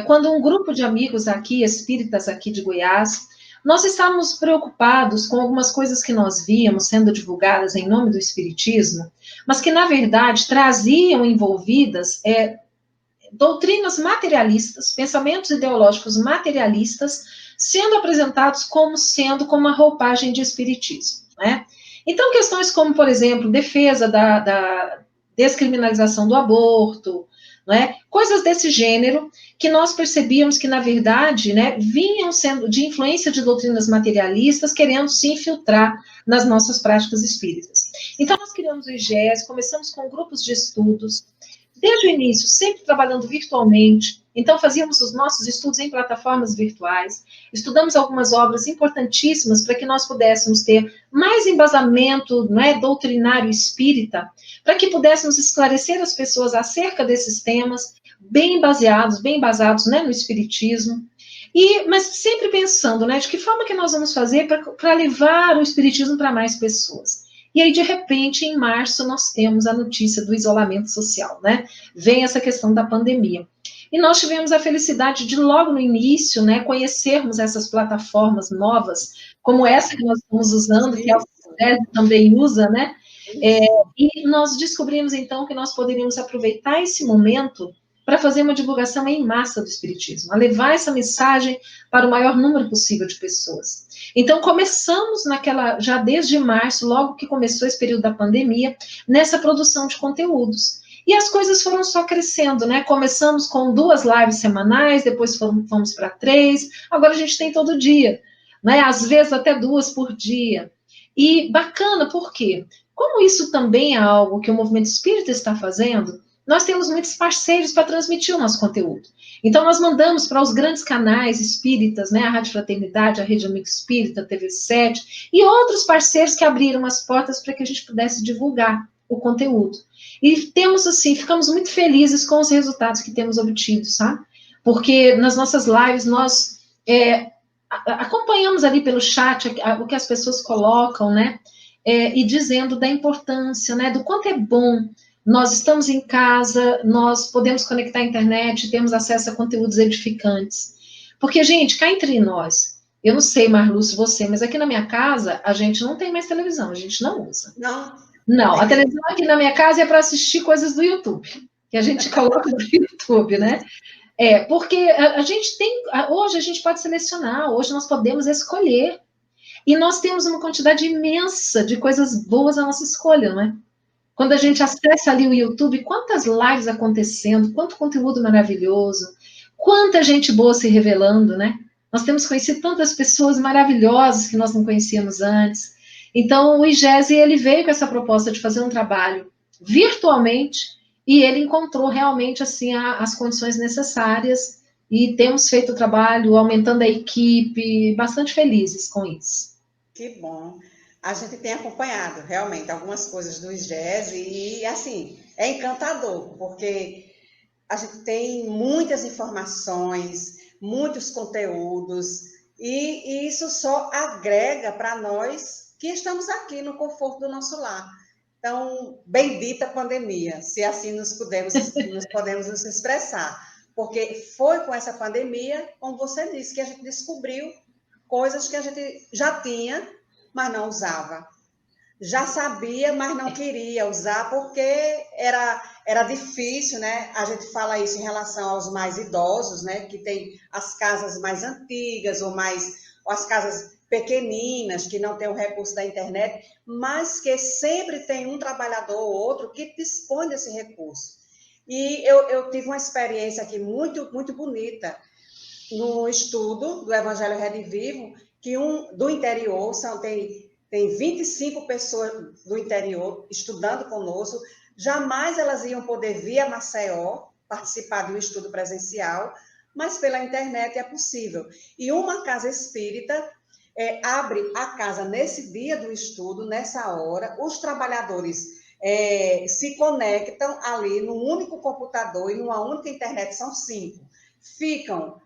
Speaker 7: quando um grupo de amigos aqui, espíritas aqui de Goiás, nós estávamos preocupados com algumas coisas que nós víamos sendo divulgadas em nome do espiritismo, mas que, na verdade, traziam envolvidas doutrinas materialistas, pensamentos ideológicos materialistas, sendo apresentados como uma roupagem de espiritismo, né? Então, questões como, por exemplo, defesa da descriminalização do aborto, né? Coisas desse gênero, que nós percebíamos que, na verdade, né, vinham sendo de influência de doutrinas materialistas, querendo se infiltrar nas nossas práticas espíritas. Então, nós criamos o IGES, começamos com grupos de estudos, desde o início, sempre trabalhando virtualmente. Então, fazíamos os nossos estudos em plataformas virtuais, estudamos algumas obras importantíssimas para que nós pudéssemos ter mais embasamento, né, doutrinário espírita, para que pudéssemos esclarecer as pessoas acerca desses temas, bem baseados, né, no espiritismo, mas sempre pensando, né, de que forma que nós vamos fazer para levar o espiritismo para mais pessoas. E aí, de repente, em março, nós temos a notícia do isolamento social, né? Vem essa questão da pandemia. E nós tivemos a felicidade de, logo no início, né, conhecermos essas plataformas novas, como essa que nós estamos usando, que a UFES também usa, né? E nós descobrimos, então, que nós poderíamos aproveitar esse momento para fazer uma divulgação em massa do espiritismo, a levar essa mensagem para o maior número possível de pessoas. Então, começamos já desde março, logo que começou esse período da pandemia, nessa produção de conteúdos. E as coisas foram só crescendo, né? Começamos com 2 lives semanais, depois fomos para 3, agora a gente tem todo dia, né? Às vezes até 2 por dia. E bacana, por quê? Como isso também é algo que o movimento espírita está fazendo, nós temos muitos parceiros para transmitir o nosso conteúdo. Então, nós mandamos para os grandes canais espíritas, né, a Rádio Fraternidade, a Rede Amigo Espírita, a TV7, e outros parceiros que abriram as portas para que a gente pudesse divulgar o conteúdo. E ficamos muito felizes com os resultados que temos obtido, sabe? Porque nas nossas lives, nós acompanhamos ali pelo chat o que as pessoas colocam, né, e dizendo da importância, né, do quanto é bom. Nós estamos em casa, nós podemos conectar à internet, temos acesso a conteúdos edificantes. Porque, gente, cá entre nós, eu não sei, Marluce, você, mas aqui na minha casa, a gente não tem mais televisão, a gente não usa. Não, a televisão aqui na minha casa é para assistir coisas do YouTube, que a gente coloca no YouTube, né? Porque a gente hoje a gente pode selecionar, hoje nós podemos escolher. E nós temos uma quantidade imensa de coisas boas à nossa escolha, não é? Quando a gente acessa ali o YouTube, quantas lives acontecendo, quanto conteúdo maravilhoso, quanta gente boa se revelando, né? Nós temos conhecido tantas pessoas maravilhosas que nós não conhecíamos antes. Então, o IGESE, ele veio com essa proposta de fazer um trabalho virtualmente e ele encontrou realmente, assim, as condições necessárias e temos feito o trabalho, aumentando a equipe, bastante felizes com isso.
Speaker 5: Que bom. A gente tem acompanhado, realmente, algumas coisas do IGESE e, assim, é encantador, porque a gente tem muitas informações, muitos conteúdos, e isso só agrega para nós que estamos aqui no conforto do nosso lar. Então, bendita pandemia, se assim nos podemos nos expressar, porque foi com essa pandemia, como você disse, que a gente descobriu coisas que a gente já tinha, mas não usava. Já sabia, mas não queria usar, porque era difícil, né? A gente fala isso em relação aos mais idosos, né? Que tem as casas mais antigas, ou as casas pequeninas, que não têm o recurso da internet, mas que sempre tem um trabalhador ou outro que dispõe desse recurso. E eu tive uma experiência aqui muito, muito bonita no estudo do Evangelho Redivivo, que do interior, tem 25 pessoas do interior estudando conosco, jamais elas iam poder vir a Maceió participar de um estudo presencial, mas pela internet é possível. E uma casa espírita abre a casa nesse dia do estudo, nessa hora, os trabalhadores se conectam ali num único computador e numa única internet, são 5. Ficam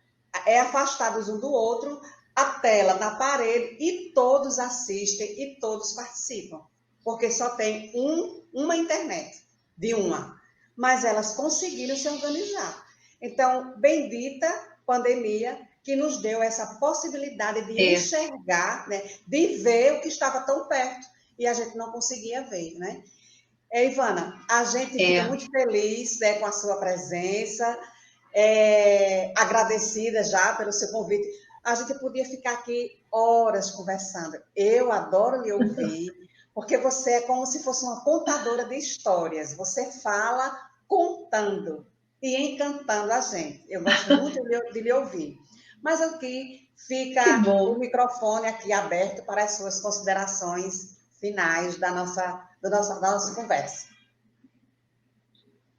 Speaker 5: afastados um do outro, a tela na parede, e todos assistem e todos participam, porque só tem uma internet, mas elas conseguiram se organizar. Então, bendita pandemia, que nos deu essa possibilidade de enxergar, né, de ver o que estava tão perto, e a gente não conseguia ver, né? Ivana, a gente fica muito feliz, né, com a sua presença, agradecida já pelo seu convite. A gente podia ficar aqui horas conversando. Eu adoro lhe ouvir, porque você é como se fosse uma contadora de histórias. Você fala contando e encantando a gente. Eu gosto muito de lhe ouvir. Mas aqui fica o microfone aqui aberto para as suas considerações finais da nossa conversa.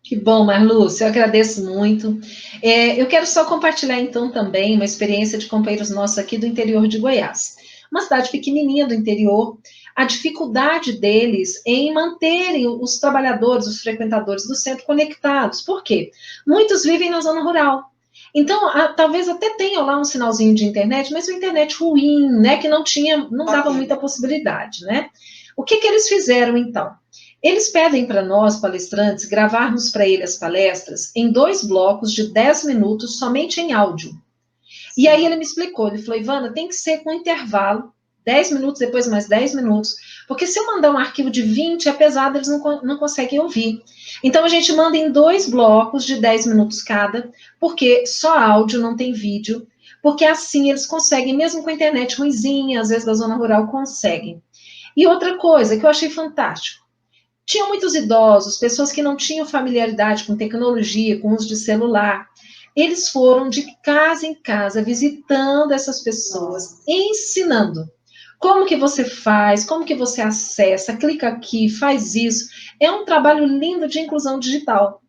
Speaker 7: Que bom, Marlúcia, eu agradeço muito. Eu quero só compartilhar, então, também uma experiência de companheiros nossos aqui do interior de Goiás. Uma cidade pequenininha do interior, a dificuldade deles em manterem os trabalhadores, os frequentadores do centro conectados. Por quê? Muitos vivem na zona rural. Então, talvez até tenha lá um sinalzinho de internet, mas uma internet ruim, né, que não dava muita possibilidade, né? O que eles fizeram, então? Eles pedem para nós, palestrantes, gravarmos para eles as palestras em 2 blocos de 10 minutos, somente em áudio. E aí ele me explicou, ele falou, Ivana, tem que ser com intervalo, 10 minutos, depois mais 10 minutos, porque se eu mandar um arquivo de 20, é pesado, eles não conseguem ouvir. Então, a gente manda em 2 blocos de 10 minutos cada, porque só áudio, não tem vídeo, porque assim eles conseguem, mesmo com a internet ruinzinha, às vezes da zona rural, conseguem. E outra coisa que eu achei fantástico, tinham muitos idosos, pessoas que não tinham familiaridade com tecnologia, com uso de celular. Eles foram de casa em casa, visitando essas pessoas, ensinando. Como que você faz, como que você acessa, clica aqui, faz isso. É um trabalho lindo de inclusão digital.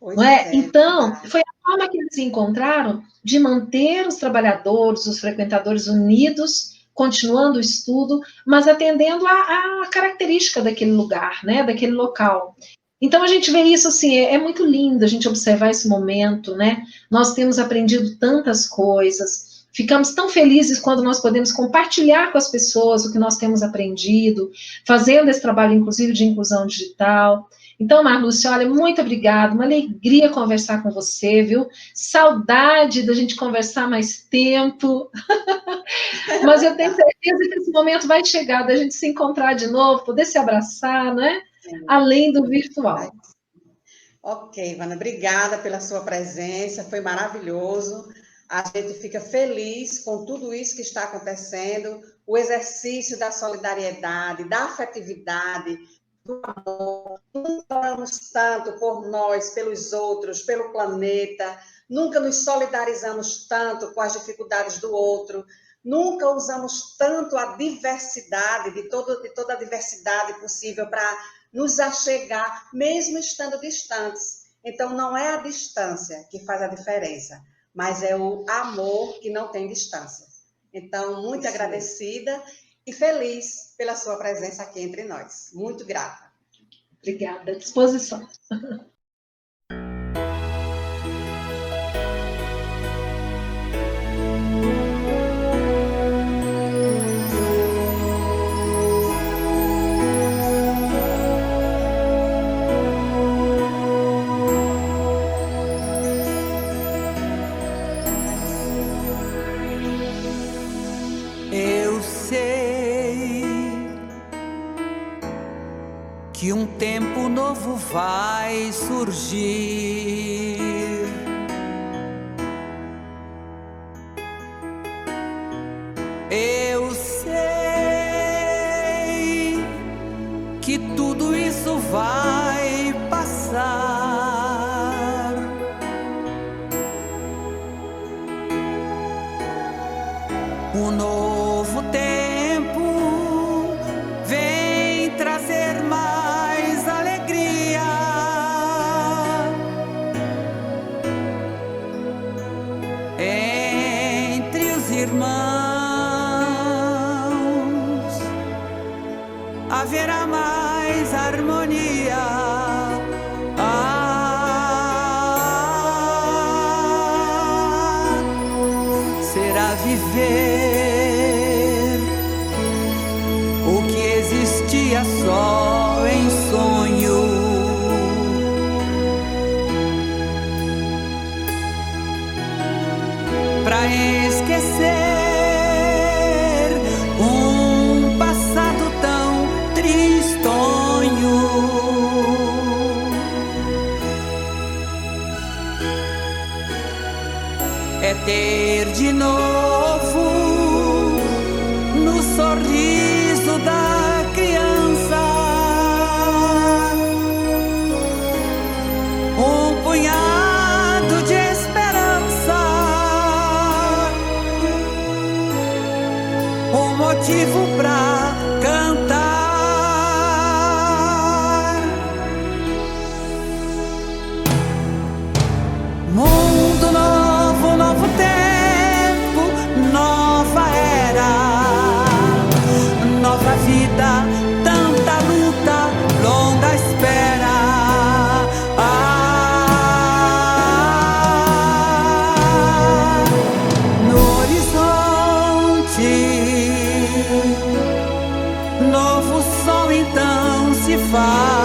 Speaker 7: Não é? Então, foi a forma que eles encontraram de manter os trabalhadores, os frequentadores unidos, continuando o estudo, mas atendendo a característica daquele lugar, né, daquele local. Então, a gente vê isso, assim, é muito lindo a gente observar esse momento, né? Nós temos aprendido tantas coisas, ficamos tão felizes quando nós podemos compartilhar com as pessoas o que nós temos aprendido, fazendo esse trabalho, inclusive, de inclusão digital. Então, Marlúcia, olha, muito obrigada, uma alegria conversar com você, viu? Saudade da gente conversar mais tempo. Mas eu tenho certeza que esse momento vai chegar, da gente se encontrar de novo, poder se abraçar, né? Além do virtual.
Speaker 5: Ok, Ivana, obrigada pela sua presença, foi maravilhoso. A gente fica feliz com tudo isso que está acontecendo, o exercício da solidariedade, da afetividade, do amor. Nunca oramos tanto por nós, pelos outros, pelo planeta, nunca nos solidarizamos tanto com as dificuldades do outro, nunca usamos tanto a diversidade, de toda a diversidade possível para nos achegar, mesmo estando distantes. Então, não é a distância que faz a diferença, mas é o amor que não tem distância. Então, muito agradecida e feliz pela sua presença aqui entre nós. Muito grata.
Speaker 7: Obrigada, à disposição.
Speaker 8: que um tempo novo vai surgir. Eu sei que tudo isso vai passar. Um novo tempo vem trazer mais alegria. Entre os irmãos haverá mais harmonia. Será viver o que existia só em sonho. Pra esquecer um passado tão tristonho. É ter de novo no sorriso da criança um punhado de esperança, um motivo pra cantar. Mundo novo, novo tempo, nova era, nova vida, tanta luta, longa espera. No horizonte, novo sol então se faz.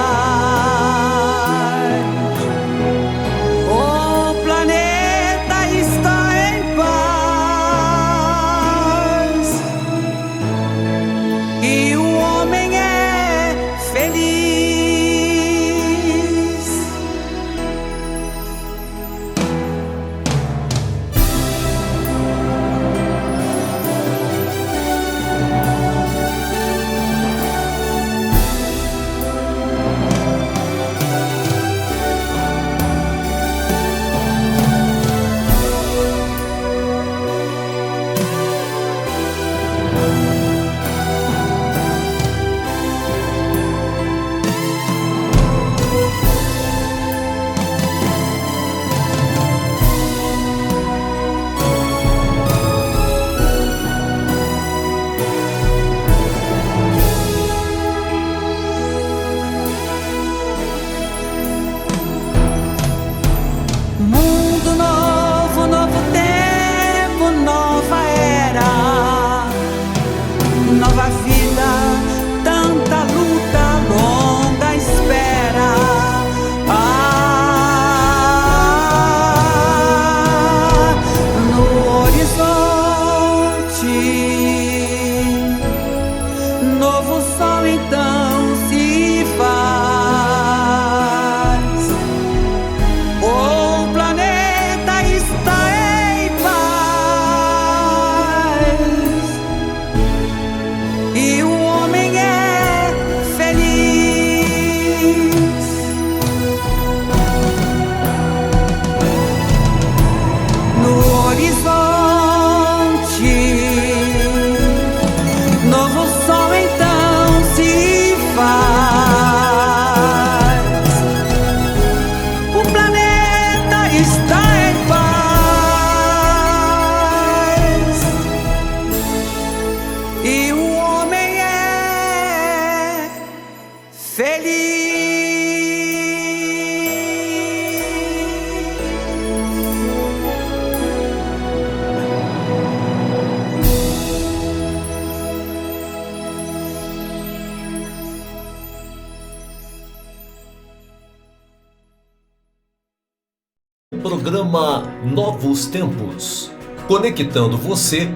Speaker 1: Programa Novos Tempos, conectando você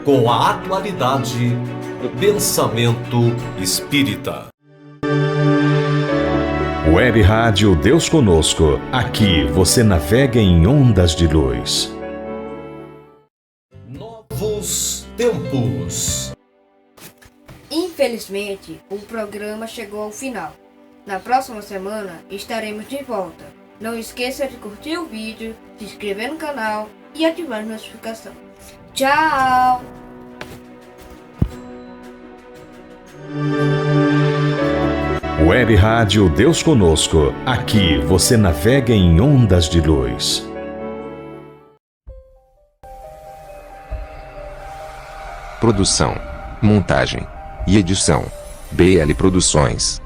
Speaker 1: com a atualidade do pensamento espírita.
Speaker 3: Web Rádio Deus Conosco. Aqui você navega em ondas de luz.
Speaker 1: Novos tempos.
Speaker 4: Infelizmente, o programa chegou ao final. Na próxima semana estaremos de volta. Não esqueça de curtir o vídeo, se inscrever no canal e ativar a notificação. Tchau!
Speaker 3: Web Rádio Deus Conosco. Aqui você navega em ondas de luz.
Speaker 2: Produção, montagem e edição: BL Produções.